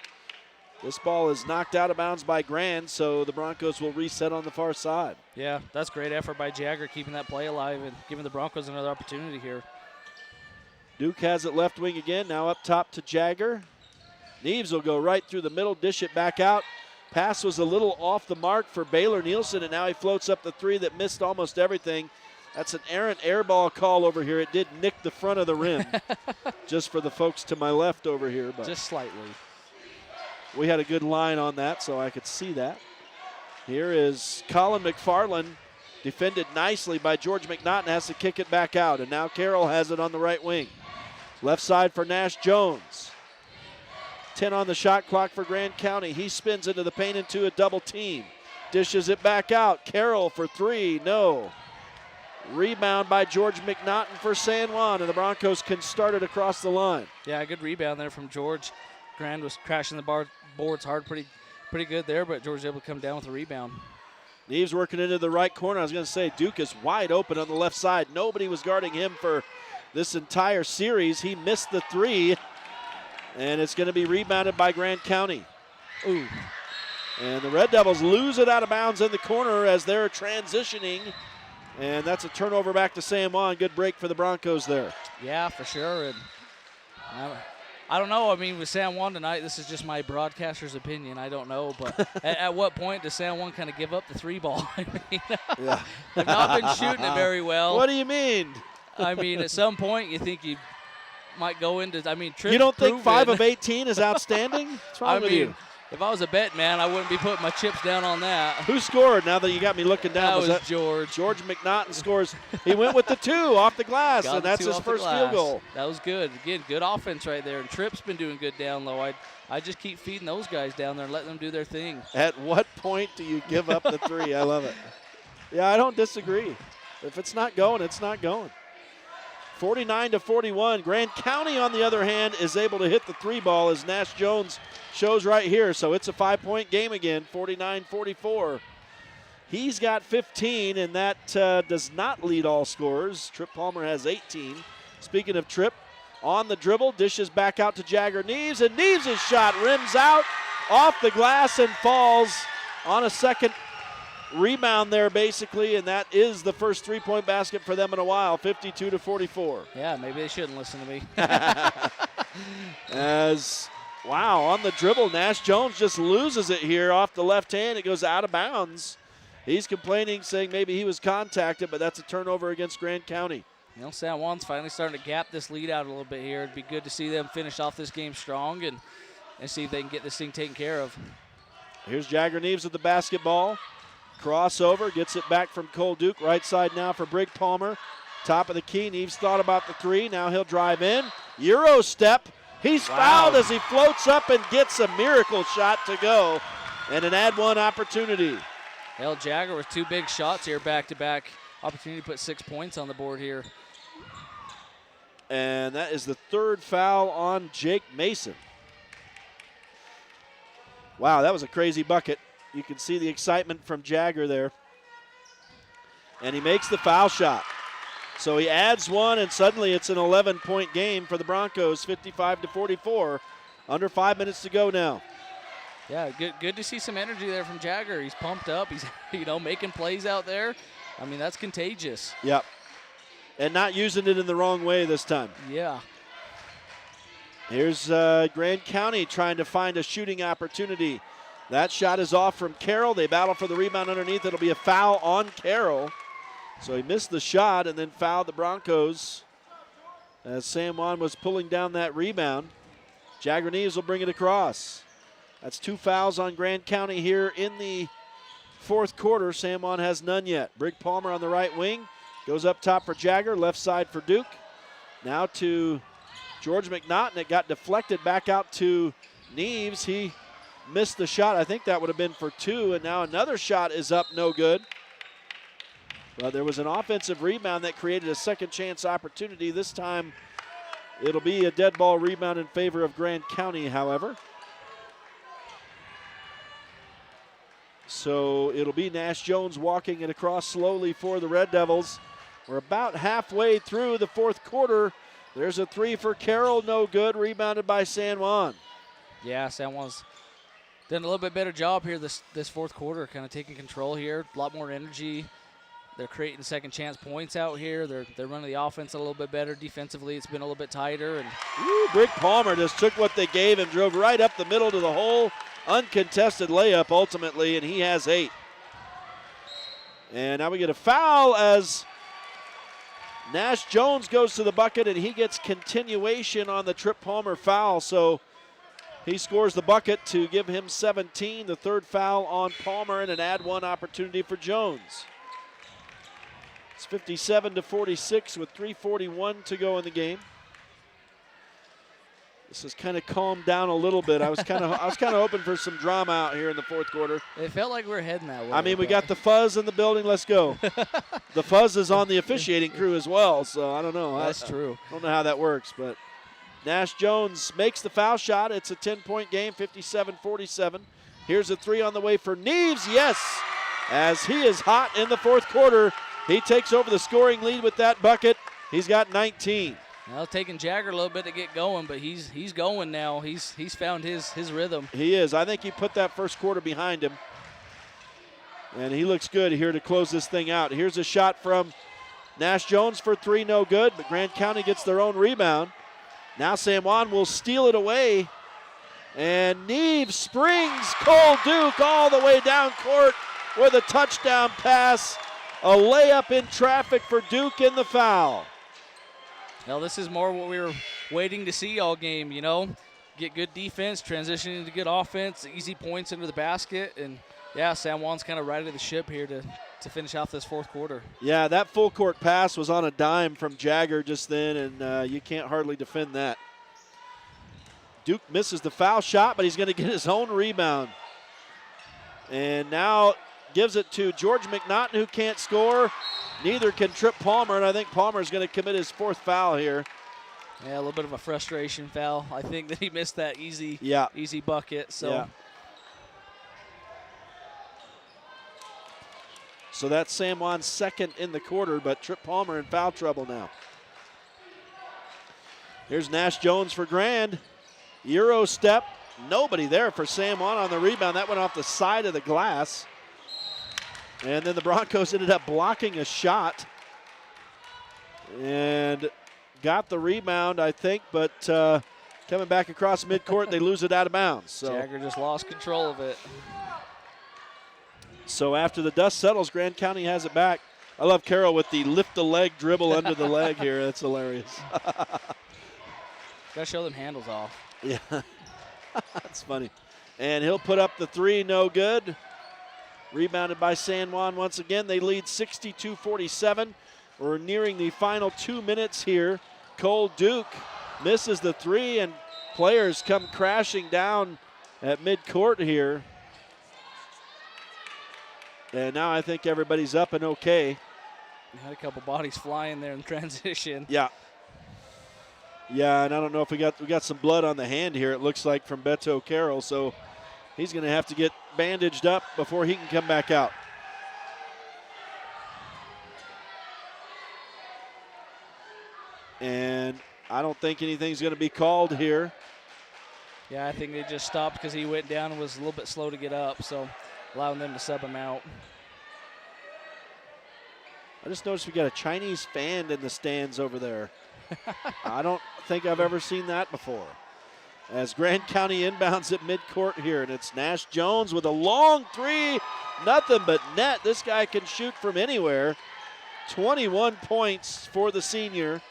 this ball is knocked out of bounds by Grand, so the Broncos will reset on the far side. Yeah, that's great effort by Jagger, keeping that play alive and giving the Broncos another opportunity here. Duke has it left wing again, now up top to Jagger. Neves will go right through the middle, dish it back out. Pass was a little off the mark for Baylor Nielsen, and now he floats up the three that missed almost everything. That's an errant air ball call over here. It did nick the front of the rim, just for the folks to my left over here. But just slightly. We had a good line on that, so I could see that. Here is Colin McFarland, defended nicely by George McNaughton, has to kick it back out. And now Carroll has it on the right wing. Left side for Nash Jones. 10 on the shot clock for Grand County. He spins into the paint into a double team. Dishes it back out. Carroll for three, no. Rebound by George McNaughton for San Juan, and the Broncos can start it across the line. Yeah, good rebound there from George. Grand was crashing the boards hard, pretty good there, but George was able to come down with a rebound. Neves working into the right corner. I was going to say Duke is wide open on the left side. Nobody was guarding him for this entire series. He missed the three, and it's going to be rebounded by Grand County. Ooh. And the Red Devils lose it out of bounds in the corner as they're transitioning, and that's a turnover back to San Juan. Good break for the Broncos there. Yeah, for sure. And I don't know. I mean, with San Juan tonight, this is just my broadcaster's opinion. I don't know. But at what point does San Juan kind of give up the three ball? I mean, yeah. They've not been shooting it very well. What do you mean? I mean, at some point, you think you might go into, Tripp's you don't think 5 proven. of 18 is outstanding? What's wrong with you? If I was a bet man, I wouldn't be putting my chips down on that. Who scored now that you got me looking down? That was George. George McNaughton scores. He went with the 2 off the glass, and that's his first field goal. That was good. Again, good offense right there. And Tripp's been doing good down low. I just keep feeding those guys down there and letting them do their thing. At what point do you give up the 3? I love it. Yeah, I don't disagree. If it's not going, it's not going. 49-41. Grand County, on the other hand, is able to hit the 3 ball as Nash Jones shows right here. So it's a 5-point game again, 49-44. He's got 15, and that does not lead all scorers. Tripp Palmer has 18. Speaking of Tripp, on the dribble, dishes back out to Jagger Neves, and Neves' shot rims out off the glass and falls on a second rebound there, basically, and that is the first 3-point basket for them in a while, 52-44. Yeah, maybe they shouldn't listen to me. Wow, on the dribble, Nash Jones just loses it here off the left hand. It goes out of bounds. He's complaining, saying maybe he was contacted, but that's a turnover against Grand County. You know, San Juan's finally starting to gap this lead out a little bit here. It'd be good to see them finish off this game strong and see if they can get this thing taken care of. Here's Jagger Neves with the basketball. Crossover, gets it back from Cole Duke. Right side now for Brig Palmer. Top of the key, Neves thought about the 3. Now he'll drive in. Euro step. He's fouled as he floats up and gets a miracle shot to go. And an add one opportunity. Hell, Jagger with 2 big shots here back-to-back. Opportunity to put 6 points on the board here. And that is the 3rd foul on Jake Mason. Wow, that was a crazy bucket. You can see the excitement from Jagger there. And he makes the foul shot. So he adds 1, and suddenly it's an 11-point game for the Broncos, 55-44. Under 5 minutes to go now. Yeah, good to see some energy there from Jagger. He's pumped up. He's making plays out there. I mean, that's contagious. Yep. And not using it in the wrong way this time. Yeah. Here's Grand County trying to find a shooting opportunity. That shot is off from Carroll. They battle for the rebound underneath. It'll be a foul on Carroll. So he missed the shot and then fouled the Broncos as San Juan was pulling down that rebound. Jagger Neves will bring it across. That's 2 fouls on Grand County here in the 4th quarter. San Juan has none yet. Brig Palmer on the right wing. Goes up top for Jagger, left side for Duke. Now to George McNaughton. It got deflected back out to Neves. He missed the shot. I think that would have been for 2, and now another shot is up, no good. But there was an offensive rebound that created a second chance opportunity. This time it'll be a dead ball rebound in favor of Grand County, however. So it'll be Nash Jones walking it across slowly for the Red Devils. We're about halfway through the fourth quarter. There's a 3 for Carroll, no good, rebounded by San Juan. Yeah, San Juan's done a little bit better job here this fourth quarter, kind of taking control here, a lot more energy. They're creating second chance points out here. They're running the offense a little bit better. Defensively, it's been a little bit tighter. And Brick Palmer just took what they gave him, drove right up the middle to the hole. Uncontested layup ultimately, and he has 8. And now we get a foul as Nash Jones goes to the bucket, and he gets continuation on the Trip Palmer foul. So he scores the bucket to give him 17, the third foul on Palmer, and an add 1 opportunity for Jones. It's 57-46 with 3:41 to go in the game. This has kind of calmed down a little bit. I was kind of hoping for some drama out here in the fourth quarter. It felt like we were heading that way. I mean, we got the Fuzz in the building. Let's go. The Fuzz is on the officiating crew as well, so I don't know. That's true. I don't know how that works, but Nash Jones makes the foul shot. It's a 10-point game, 57-47. Here's a 3 on the way for Neves. Yes, as he is hot in the fourth quarter. He takes over the scoring lead with that bucket. He's got 19. Well, taking Jagger a little bit to get going, but he's going now. He's found his rhythm. He is. I think he put that first quarter behind him. And he looks good here to close this thing out. Here's a shot from Nash Jones for 3, no good, but Grand County gets their own rebound. Now San Juan will steal it away. And Neves springs Cole Duke all the way down court with a touchdown pass. A layup in traffic for Duke in the foul. Well, this is more what we were waiting to see all game, you know. Get good defense, transition into good offense, easy points into the basket. And, yeah, San Juan's kind of righted the ship here to finish off this fourth quarter. Yeah, that full court pass was on a dime from Jagger just then, and you can't hardly defend that. Duke misses the foul shot, but he's going to get his own rebound. And now gives it to George McNaughton, who can't score. Neither can Trip Palmer, and I think Palmer's going to commit his 4th foul here. Yeah, a little bit of a frustration foul. I think that he missed that easy bucket. So. Yeah. So that's San Juan's 2nd in the quarter, but Trip Palmer in foul trouble now. Here's Nash Jones for Grand. Euro step. Nobody there for San Juan on the rebound. That went off the side of the glass. And then the Broncos ended up blocking a shot and got the rebound, I think, but coming back across midcourt, they lose it out of bounds. So Jagger just lost control of it. So after the dust settles, Grand County has it back. I love Carroll with the lift the leg dribble under the leg here. That's hilarious. Got to show them handles off. Yeah, that's funny. And he'll put up the 3, no good. Rebounded by San Juan once again. They lead 62-47. We're nearing the final 2 minutes here. Cole Duke misses the 3, and players come crashing down at midcourt here. And now I think everybody's up and okay. Had a couple bodies flying there in transition. Yeah. Yeah, and I don't know if we got some blood on the hand here, it looks like, from Beto Carroll, so he's going to have to get bandaged up before he can come back out. And I don't think anything's going to be called here. Yeah, I think they just stopped because he went down and was a little bit slow to get up, so allowing them to sub him out. I just noticed we got a Chinese fan in the stands over there. I don't think I've ever seen that before. As Grand County inbounds at midcourt here, and it's Nash Jones with a long 3, nothing but net. This guy can shoot from anywhere. 21 points for the senior,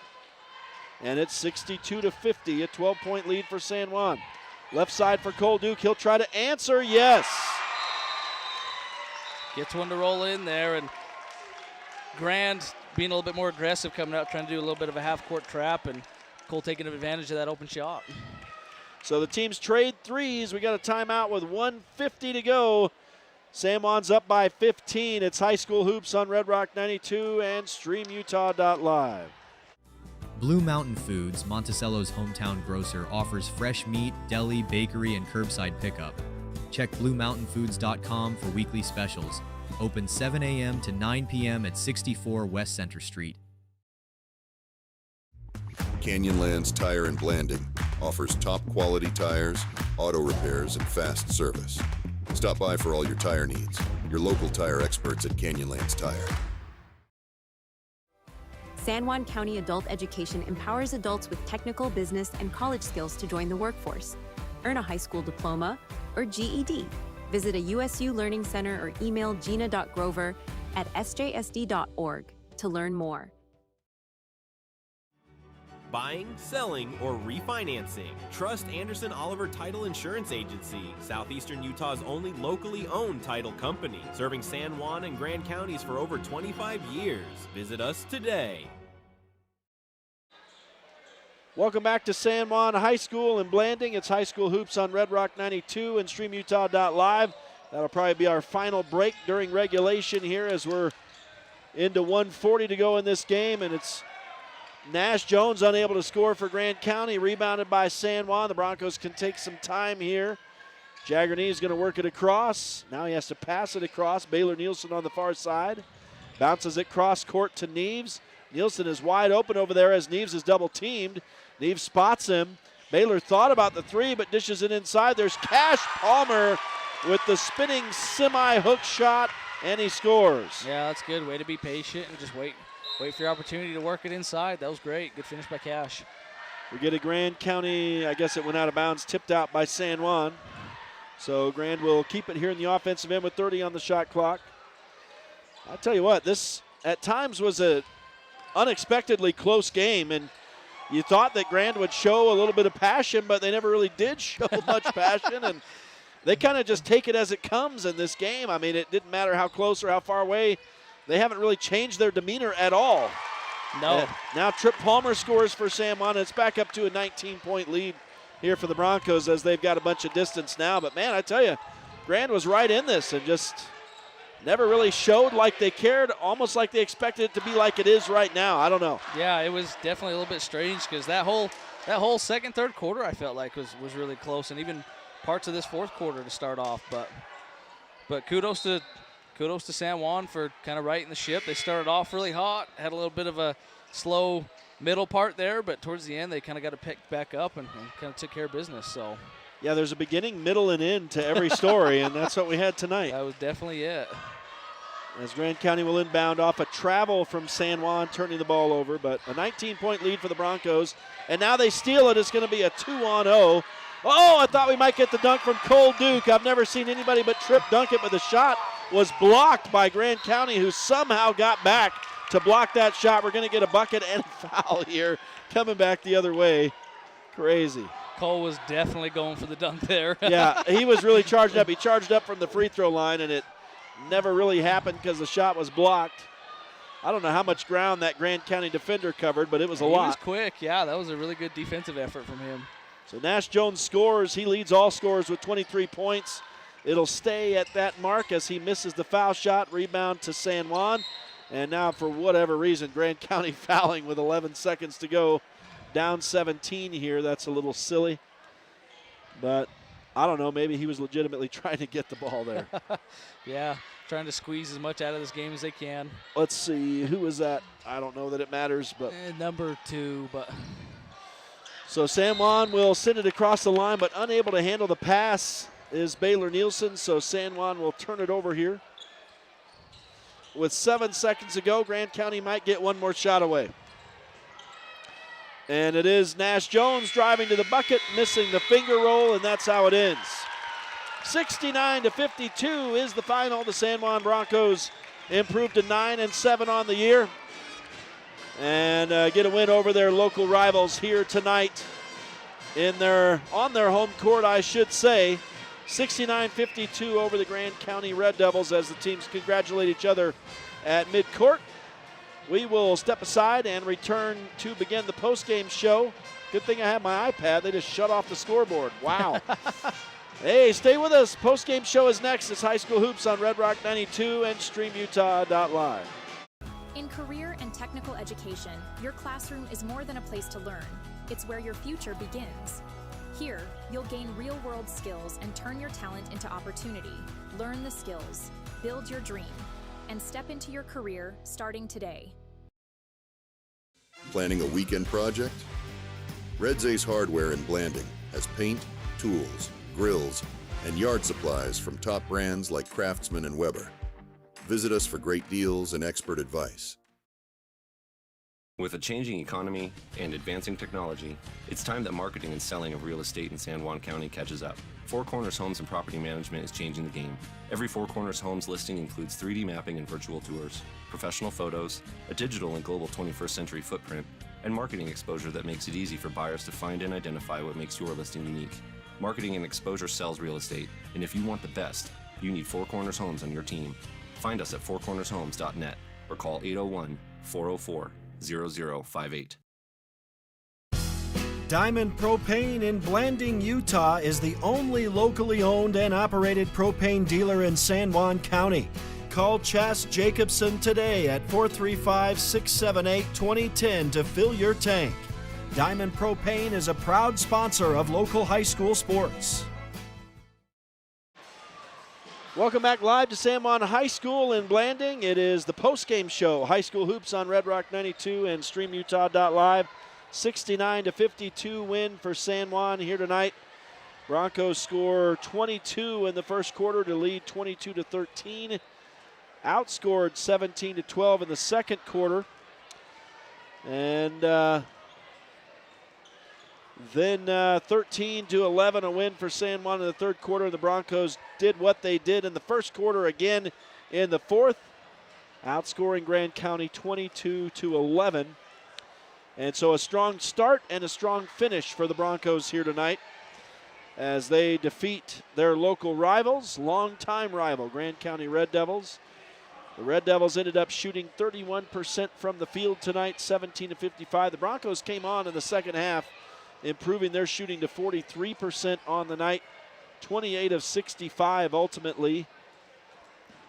and it's 62-50, a 12-point lead for San Juan. Left side for Cole Duke, he'll try to answer, yes. Gets one to roll in there, and Grand being a little bit more aggressive, coming out, trying to do a little bit of a half-court trap, and Cole taking advantage of that open shot. So the teams trade threes. We got a timeout with 1:50 to go. San Juan's up by 15. It's High School Hoops on Red Rock 92 and StreamUtah.Live. Blue Mountain Foods, Monticello's hometown grocer, offers fresh meat, deli, bakery, and curbside pickup. Check BlueMountainFoods.com for weekly specials. Open 7 a.m. to 9 p.m. at 64 West Center Street. Canyonlands Tire and Blanding offers top quality tires, auto repairs, and fast service. Stop by for all your tire needs. Your local tire experts at Canyonlands Tire. San Juan County Adult Education empowers adults with technical, business, and college skills to join the workforce. Earn a high school diploma or GED. Visit a USU Learning Center or email gina.grover@sjsd.org to learn more. Buying, selling, or refinancing. Trust Anderson Oliver Title Insurance Agency, Southeastern Utah's only locally owned title company, serving San Juan and Grand counties for over 25 years. Visit us today. Welcome back to San Juan High School in Blanding. It's High School Hoops on Red Rock 92 and StreamUtah.Live. That'll probably be our final break during regulation here as we're into 1:40 to go in this game, and it's Nash Jones unable to score for Grand County, rebounded by San Juan. The Broncos can take some time here. Jaggerny is going to work it across. Now he has to pass it across. Baylor Nielsen on the far side. Bounces it cross court to Neves. Nielsen is wide open over there as Neves is double teamed. Neves spots him. Baylor thought about the three but dishes it inside. There's Cash Palmer with the spinning semi-hook shot, and he scores. Yeah, that's good. Way to be patient and just wait for your opportunity to work it inside. That was great. Good finish by Cash. We get a Grand County, I guess it went out of bounds, tipped out by San Juan. So Grand will keep it here in the offensive end with 30 on the shot clock. I'll tell you what, this at times was a unexpectedly close game, and you thought that Grand would show a little bit of passion, but they never really did show much passion, and they kind of just take it as it comes in this game. I mean, it didn't matter how close or how far away. They haven't really changed their demeanor at all. No. Now Trip Palmer scores for San Juan. It's back up to a 19-point lead here for the Broncos as they've got a bunch of distance now. But, man, I tell you, Grand was right in this and just never really showed like they cared, almost like they expected it to be like it is right now. I don't know. Yeah, it was definitely a little bit strange because that whole second, third quarter I felt like was really close, and even parts of this fourth quarter to start off. But kudos to San Juan for kind of righting the ship. They started off really hot, had a little bit of a slow middle part there, but towards the end they kind of got to pick back up and kind of took care of business. So yeah, there's a beginning, middle, and end to every story, and that's what we had tonight. That was definitely it. As Grand County will inbound off a travel from San Juan, turning the ball over, but a 19-point lead for the Broncos. And now they steal it. It's going to be a 2-on-0. Oh, I thought we might get the dunk from Cole Duke. I've never seen anybody but Tripp dunk it, but the shot was blocked by Grand County, who somehow got back to block that shot. We're going to get a bucket and a foul here, coming back the other way. Crazy. Cole was definitely going for the dunk there. Yeah, he was really charged up. He charged up from the free throw line, and it never really happened because the shot was blocked. I don't know how much ground that Grand County defender covered, but it was a lot. He was quick. Yeah, that was a really good defensive effort from him. So Nash Jones scores. He leads all scorers with 23 points. It'll stay at that mark as he misses the foul shot. Rebound to San Juan. And now, for whatever reason, Grand County fouling with 11 seconds to go. Down 17 here. That's a little silly. But I don't know. Maybe he was legitimately trying to get the ball there. Yeah, trying to squeeze as much out of this game as they can. Let's see. Who was that? I don't know that it matters. But number 2. But so San Juan will send it across the line, but unable to handle the pass is Baylor Nielsen. So San Juan will turn it over here. With 7 seconds to go, Grand County might get one more shot away. And it is Nash Jones driving to the bucket, missing the finger roll, and that's how it ends. 69-52 is the final. The San Juan Broncos improved to 9-7 on the year and get a win over their local rivals here tonight on their home court, I should say. 69-52 over the Grand County Red Devils as the teams congratulate each other at midcourt. We will step aside and return to begin the postgame show Good thing I have my iPad. They just shut off the scoreboard. Wow. Hey, stay with us. Post-game show is next. It's High School Hoops on Red Rock 92 and StreamUtah.Live. In career and technical education, your classroom is more than a place to learn. It's where your future begins. Here, you'll gain real-world skills and turn your talent into opportunity. Learn the skills, build your dream, and step into your career starting today. Planning a weekend project? Red's Ace Hardware in Blanding has paint, tools, grills, and yard supplies from top brands like Craftsman and Weber. Visit us for great deals and expert advice. With a changing economy and advancing technology, it's time that marketing and selling of real estate in San Juan County catches up. Four Corners Homes and Property Management is changing the game. Every Four Corners Homes listing includes 3D mapping and virtual tours, professional photos, a digital and global 21st century footprint, and marketing exposure that makes it easy for buyers to find and identify what makes your listing unique. Marketing and exposure sells real estate, and if you want the best, you need Four Corners Homes on your team. Find us at fourcornershomes.net or call 801-404-0058. Diamond Propane in Blanding, Utah is the only locally owned and operated propane dealer in San Juan County. Call Chas Jacobson today at 435-678-2010 to fill your tank. Diamond Propane is a proud sponsor of local high school sports. Welcome back live to San Juan High School in Blanding. It is the post-game show, High School Hoops on Red Rock 92 and StreamUtah.Live. 69-52 win for San Juan here tonight. Broncos score 22 in the first quarter to lead 22-13. Outscored 17-12 in the second quarter. And then 13-11, a win for San Juan in the third quarter. The Broncos did what they did in the first quarter again in the fourth, outscoring Grand County 22-11. And so a strong start and a strong finish for the Broncos here tonight as they defeat their local rivals, longtime rival, Grand County Red Devils. The Red Devils ended up shooting 31% from the field tonight, 17-55. The Broncos came on in the second half, improving their shooting to 43% on the night, 28 of 65 ultimately.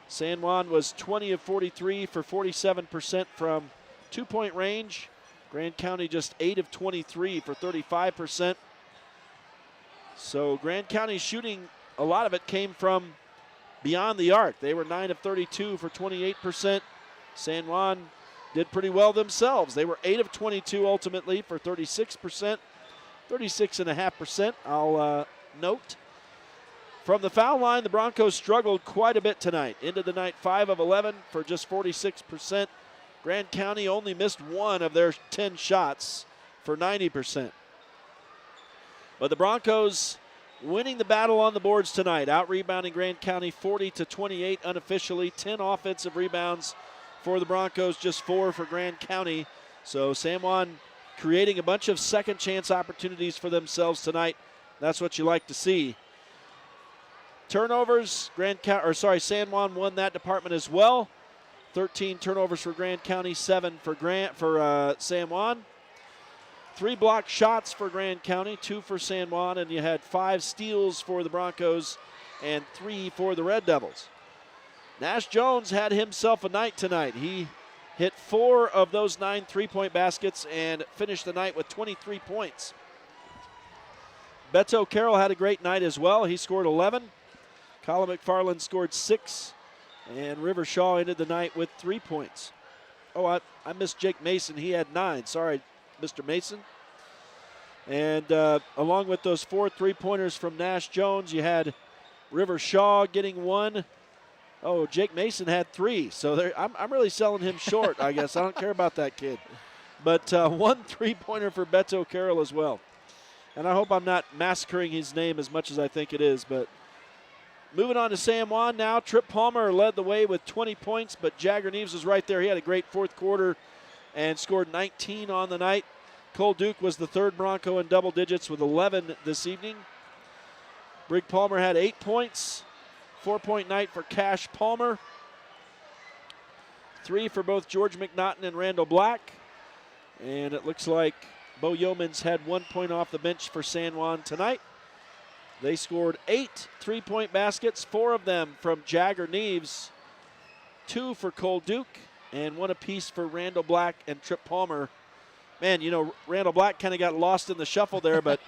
San Juan was 20 of 43 for 47% from two-point range. Grand County just 8 of 23 for 35%. So Grand County shooting, a lot of it came from beyond the arc. They were 9 of 32 for 28%. San Juan did pretty well themselves. They were 8 of 22 ultimately for 36%, 36.5%, I'll note. From the foul line, the Broncos struggled quite a bit tonight. Ended the night 5 of 11 for just 46%. Grand County only missed 1 of their 10 shots for 90%. But the Broncos winning the battle on the boards tonight, out-rebounding Grand County 40-28 unofficially, 10 offensive rebounds for the Broncos, just 4 for Grand County. So San Juan creating a bunch of second chance opportunities for themselves tonight. That's what you like to see. Turnovers, San Juan won that department as well. 13 turnovers for Grand County, 7 for San Juan. 3 blocked shots for Grand County, 2 for San Juan, and you had 5 steals for the Broncos and 3 for the Red Devils. Nash Jones had himself a night tonight. He hit 4 of those 9 3-point baskets and finished the night with 23 points. Beto Carroll had a great night as well. He scored 11. Colin McFarland scored 6. And River Shaw ended the night with 3 points. Oh, I missed Jake Mason. He had 9. Sorry, Mr. Mason. And along with those 4 3-pointers from Nash Jones, you had River Shaw getting 1. Oh, Jake Mason had 3. So I'm really selling him short, I guess. I don't care about that kid. But 1 3-pointer for Beto Carroll as well. And I hope I'm not massacring his name as much as I think it is, but moving on to San Juan now. Trip Palmer led the way with 20 points, but Jagger Neves was right there. He had a great fourth quarter and scored 19 on the night. Cole Duke was the third Bronco in double digits with 11 this evening. Brig Palmer had 8 points. 4-point night for Cash Palmer. 3 for both George McNaughton and Randall Black. And it looks like Bo Yeomans had 1 point off the bench for San Juan tonight. They scored 8 3-point baskets, 4 of them from Jagger Neves, 2 for Cole Duke, and 1 apiece for Randall Black and Trip Palmer. Man, you know, Randall Black kind of got lost in the shuffle there, but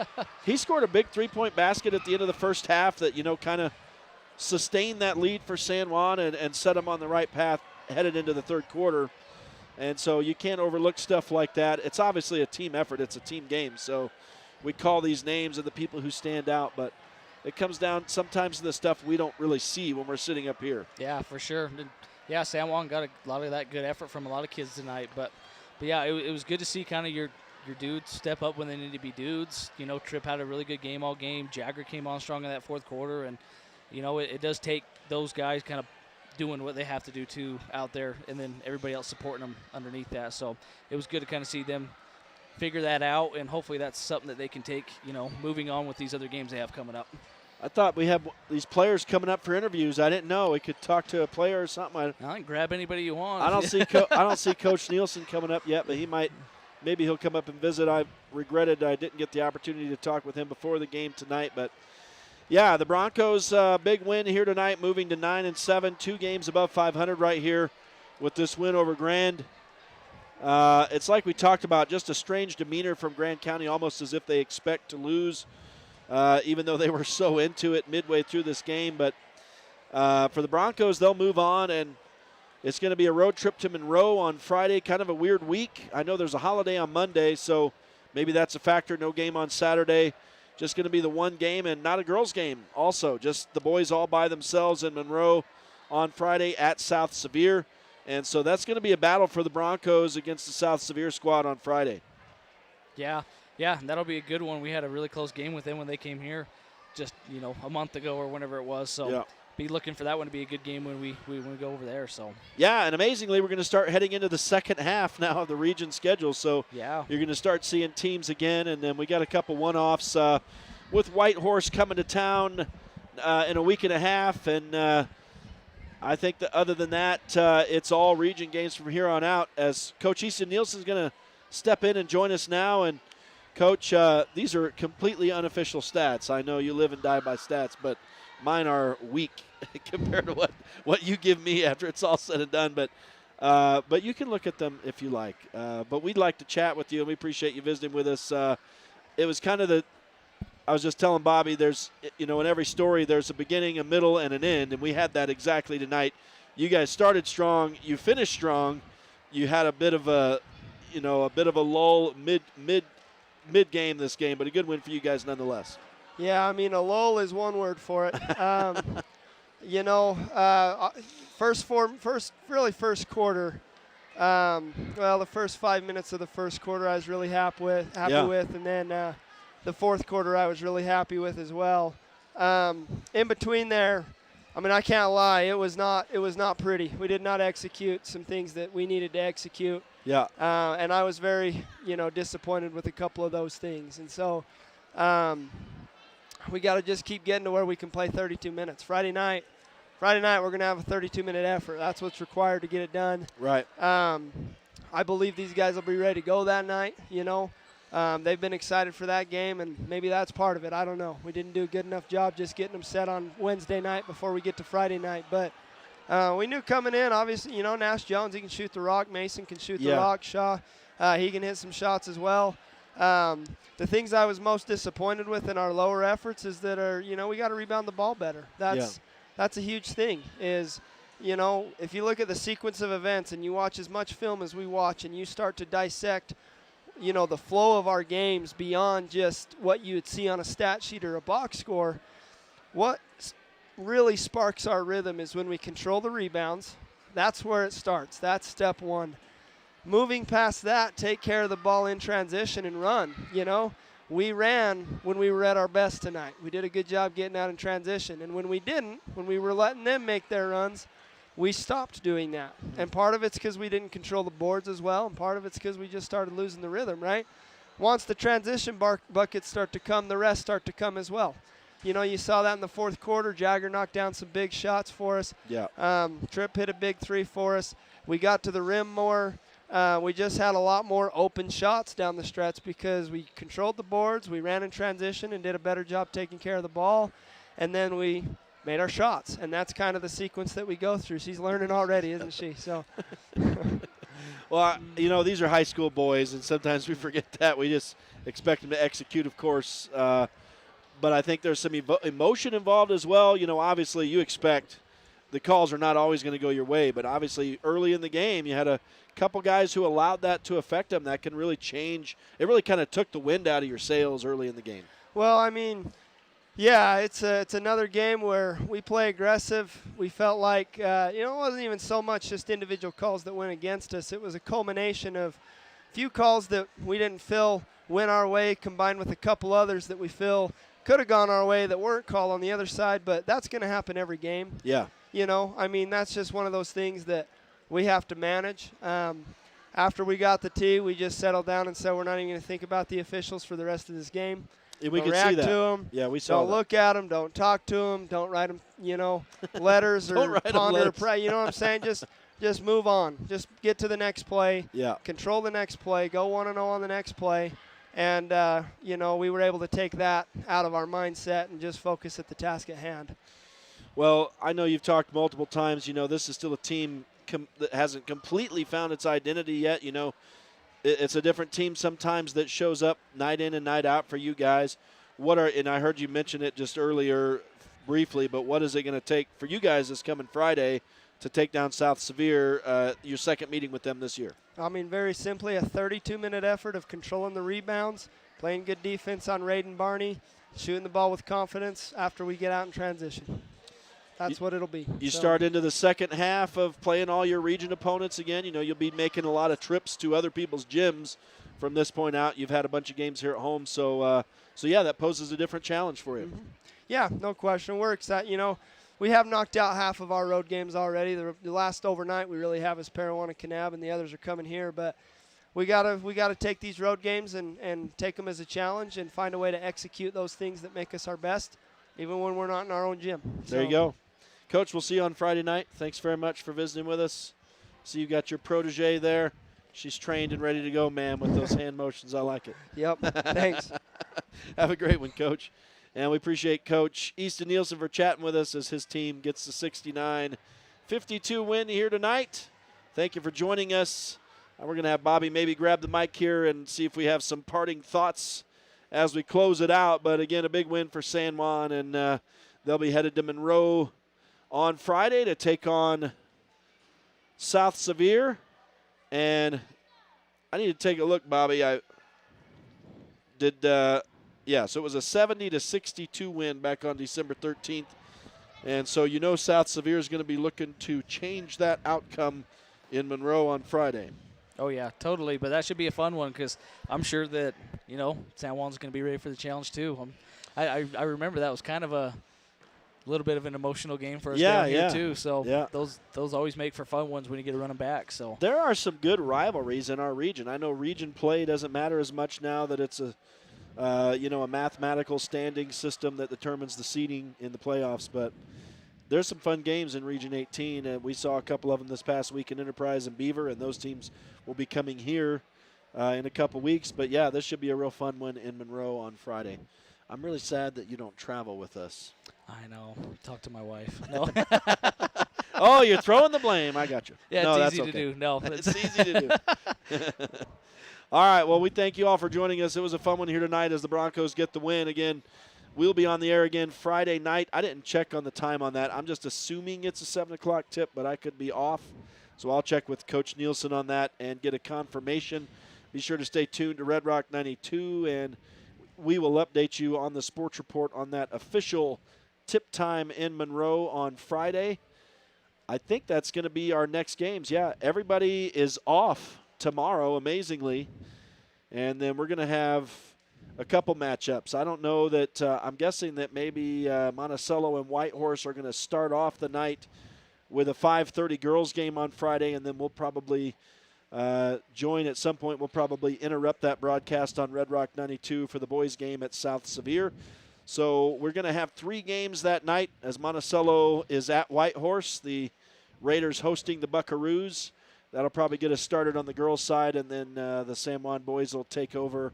he scored a big 3-point basket at the end of the first half that, you know, kind of sustained that lead for San Juan and set them on the right path headed into the third quarter. And so you can't overlook stuff like that. It's obviously a team effort. It's a team game. So we call these names of the people who stand out, but it comes down sometimes to the stuff we don't really see when we're sitting up here. Yeah, for sure. Yeah, San Juan got a lot of that good effort from a lot of kids tonight. But yeah, it was good to see kind of your dudes step up when they need to be dudes. You know, Tripp had a really good game all game. Jagger came on strong in that fourth quarter. And, you know, it does take those guys kind of doing what they have to do too out there, and then everybody else supporting them underneath that. So it was good to kind of see them figure that out, and hopefully that's something that they can take, you know, moving on with these other games they have coming up. I thought we have these players coming up for interviews. I didn't know we could talk to a player or something. I can grab anybody you want. I don't see Coach Nielsen coming up yet, but he might. Maybe he'll come up and visit. I regretted I didn't get the opportunity to talk with him before the game tonight, but yeah, the Broncos big win here tonight, moving to 9-7, 2 games above 500 right here with this win over Grand. It's like we talked about, just a strange demeanor from Grand County, almost as if they expect to lose, even though they were so into it midway through this game. But for the Broncos, they'll move on, and it's going to be a road trip to Monroe on Friday, kind of a weird week. I know there's a holiday on Monday, so maybe that's a factor. No game on Saturday. Just going to be the one game, and not a girls' game also. Just the boys all by themselves in Monroe on Friday at South Sevier. And so that's going to be a battle for the Broncos against the South Sevier squad on Friday. Yeah, that'll be a good one. We had a really close game with them when they came here just, you know, a month ago or whenever it was. So be looking for that one to be a good game when we go over there. So yeah, and amazingly, we're going to start heading into the second half now of the region schedule. So yeah, you're going to start seeing teams again, and then we got a couple one-offs with Whitehorse coming to town in a week and a half, and I think that other than that, it's all region games from here on out, as Coach Easton Nielsen is going to step in and join us now. And Coach, these are completely unofficial stats. I know you live and die by stats, but mine are weak compared to what you give me after it's all said and done. But you can look at them if you like. But we'd like to chat with you, and we appreciate you visiting with us. It was kind of I was just telling Bobby, there's, you know, in every story there's a beginning, a middle, and an end, and we had that exactly tonight. You guys started strong, you finished strong. You had a bit of a lull mid game this game, but a good win for you guys nonetheless. Yeah, I mean, a lull is one word for it. You know, first quarter. Well, the first 5 minutes of the first quarter I was really happy with, and then the fourth quarter I was really happy with as well. In between there, I mean, I can't lie, it was not pretty. We did not execute some things that we needed to execute. Yeah. And I was very, you know, disappointed with a couple of those things. And so we got to just keep getting to where we can play 32 minutes. Friday night we're going to have a 32-minute effort. That's what's required to get it done. Right. I believe these guys will be ready to go that night, you know. They've been excited for that game, and maybe that's part of it. I don't know. We didn't do a good enough job just getting them set on Wednesday night before we get to Friday night. But we knew coming in, obviously, you know, Nash Jones, he can shoot the rock. Mason can shoot the rock. Shaw, he can hit some shots as well. The things I was most disappointed with in our lower efforts is that, you know, we got to rebound the ball better. That's a huge thing is, you know, if you look at the sequence of events and you watch as much film as we watch and you start to dissect, you know, the flow of our games beyond just what you would see on a stat sheet or a box score, what really sparks our rhythm is when we control the rebounds. That's where it starts. That's step one. Moving past that, take care of the ball in transition and run. You know, we ran when we were at our best tonight. We did a good job getting out in transition. And when we didn't, when we were letting them make their runs, we stopped doing that. And part of it's because we didn't control the boards as well, and part of it's because we just started losing the rhythm, right? Once the transition buckets start to come, the rest start to come as well. You know, you saw that in the fourth quarter. Jagger knocked down some big shots for us. Yeah. Tripp hit a big three for us. We got to the rim more. we just had a lot more open shots down the stretch because we controlled the boards, we ran in transition and did a better job taking care of the ball, and then we made our shots. And that's kind of the sequence that we go through. She's learning already, isn't she? So. Well, these are high school boys, and sometimes we forget that. We just expect them to execute, of course. But I think there's some emotion involved as well. Obviously you expect the calls are not always going to go your way, but obviously early in the game you had a couple guys who allowed that to affect them. That can really change. It really kind of took the wind out of your sails early in the game. Well, I mean, yeah, it's another game where we play aggressive. We felt like, it wasn't even so much just individual calls that went against us. It was a culmination of few calls that we didn't feel went our way combined with a couple others that we feel could have gone our way that weren't called on the other side, but that's going to happen every game. Yeah. That's just one of those things that we have to manage. After we got the tee, we just settled down and said we're not even going to think about the officials for the rest of this game. Yeah, we don't could react see that. to them. Yeah, we saw Don't look at them. Don't talk to them. Don't write them, letters or ponder or pray. You know what I'm saying? Just move on. Just get to the next play. Yeah. Control the next play. Go 1-0 on the next play. And, we were able to take that out of our mindset and just focus at the task at hand. Well, I know you've talked multiple times. This is still a team that hasn't completely found its identity yet. It's a different team sometimes that shows up night in and night out for you guys. And I heard you mention it just earlier briefly, but what is it going to take for you guys this coming Friday to take down South Sevier, your second meeting with them this year? Very simply, a 32-minute effort of controlling the rebounds, playing good defense on Raiden Barney, shooting the ball with confidence after we get out in transition. That's what it'll be. You start into the second half of playing all your region opponents again. You'll be making a lot of trips to other people's gyms from this point out. You've had a bunch of games here at home, so that poses a different challenge for you. Mm-hmm. Yeah, no question. We're excited. We have knocked out half of our road games already. The last overnight we really have is Parowan and Kanab, and the others are coming here. But we gotta take these road games and take them as a challenge and find a way to execute those things that make us our best, even when we're not in our own gym. There you go. Coach, we'll see you on Friday night. Thanks very much for visiting with us. See, you got your protege there. She's trained and ready to go, man, with those hand motions. I like it. Yep, thanks. Have a great one, Coach. And we appreciate Coach Easton Nielsen for chatting with us as his team gets the 69-52 win here tonight. Thank you for joining us. We're going to have Bobby maybe grab the mic here and see if we have some parting thoughts as we close it out. But, again, a big win for San Juan, and they'll be headed to Monroe on Friday to take on South Sevier. And I need to take a look, Bobby. So it was a 70-62 win back on December 13th. And so South Sevier is going to be looking to change that outcome in Monroe on Friday. Oh, yeah, totally. But that should be a fun one because I'm sure that, San Juan's going to be ready for the challenge too. I remember that was kind of a little bit of an emotional game for us down here too. So those always make for fun ones when you get to run them back. So there are some good rivalries in our region. I know region play doesn't matter as much now that it's a mathematical standing system that determines the seeding in the playoffs. But there's some fun games in Region 18, and we saw a couple of them this past week in Enterprise and Beaver, and those teams will be coming here in a couple weeks. But, yeah, this should be a real fun one in Monroe on Friday. I'm really sad that you don't travel with us. I know. Talk to my wife. No. Oh, you're throwing the blame. I got you. Yeah, no, it's easy to do. No. It's easy to do. All right, well, we thank you all for joining us. It was a fun one here tonight as the Broncos get the win. Again, we'll be on the air again Friday night. I didn't check on the time on that. I'm just assuming it's a 7 o'clock tip, but I could be off. So I'll check with Coach Nielsen on that and get a confirmation. Be sure to stay tuned to Red Rock 92, and we will update you on the sports report on that official tip time in Monroe on Friday. I think that's going to be our next games. Yeah, everybody is off tomorrow, amazingly. And then we're going to have a couple matchups. I don't know that I'm guessing that maybe Monticello and Whitehorse are going to start off the night with a 5:30 girls game on Friday, and then we'll probably join at some point. We'll probably interrupt that broadcast on Red Rock 92 for the boys game at South Sevier. So we're going to have 3 games that night as Monticello is at Whitehorse, the Raiders hosting the Buckaroos. that'll probably get us started on the girls' side, and then the San Juan boys will take over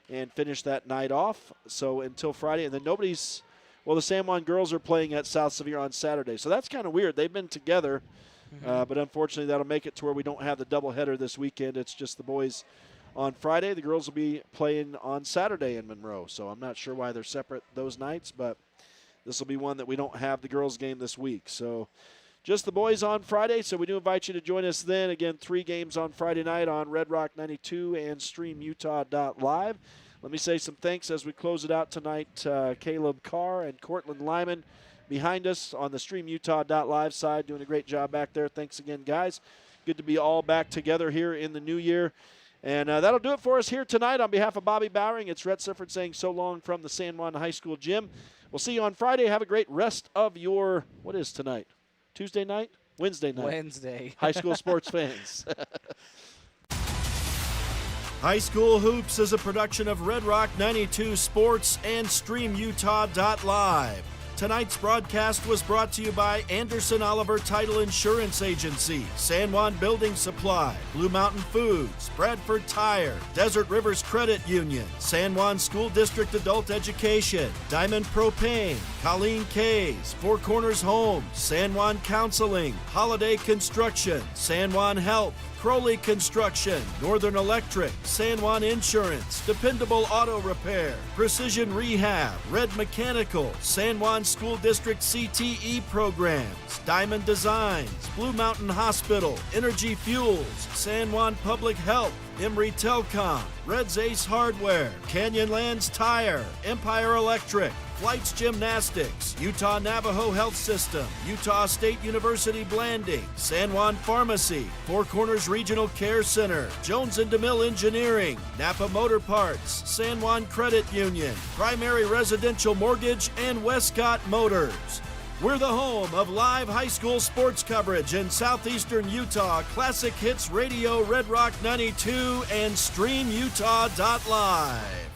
and finish that night off. So until Friday, and then the San Juan girls are playing at South Sevier on Saturday. So that's kind of weird. They've been together, but unfortunately that'll make it to where we don't have the doubleheader this weekend. It's just the boys on Friday. The girls will be playing on Saturday in Monroe. So I'm not sure why they're separate those nights, but this will be one that we don't have the girls' game this week. So just the boys on Friday, so we do invite you to join us then. Again, 3 games on Friday night on Red Rock 92 and StreamUtah.Live. Let me say some thanks as we close it out tonight. Caleb Carr and Cortland Lyman behind us on the StreamUtah.Live side, doing a great job back there. Thanks again, guys. Good to be all back together here in the new year. And that'll do it for us here tonight. On behalf of Bobby Bowering, it's Rhett Sifford saying so long from the San Juan High School gym. We'll see you on Friday. Have a great rest of your, what is tonight? Tuesday night? Wednesday night. Wednesday. High school sports fans. High School Hoops is a production of Red Rock 92 Sports and StreamUtah.Live. Tonight's broadcast was brought to you by Anderson Oliver Title Insurance Agency, San Juan Building Supply, Blue Mountain Foods, Bradford Tire, Desert Rivers Credit Union, San Juan School District Adult Education, Diamond Propane, Colleen Kays, Four Corners Homes, San Juan Counseling, Holiday Construction, San Juan Health, Crowley Construction, Northern Electric, San Juan Insurance, Dependable Auto Repair, Precision Rehab, Red Mechanical, San Juan School District CTE Programs, Diamond Designs, Blue Mountain Hospital, Energy Fuels, San Juan Public Health, Emory Telcom, Red's Ace Hardware, Canyonlands Tire, Empire Electric, Flights Gymnastics, Utah Navajo Health System, Utah State University Blanding, San Juan Pharmacy, Four Corners Regional Care Center, Jones and DeMille Engineering, Napa Motor Parts, San Juan Credit Union, Primary Residential Mortgage, and Westcott Motors. We're the home of live high school sports coverage in southeastern Utah, Classic Hits Radio, Red Rock 92, and StreamUtah.Live.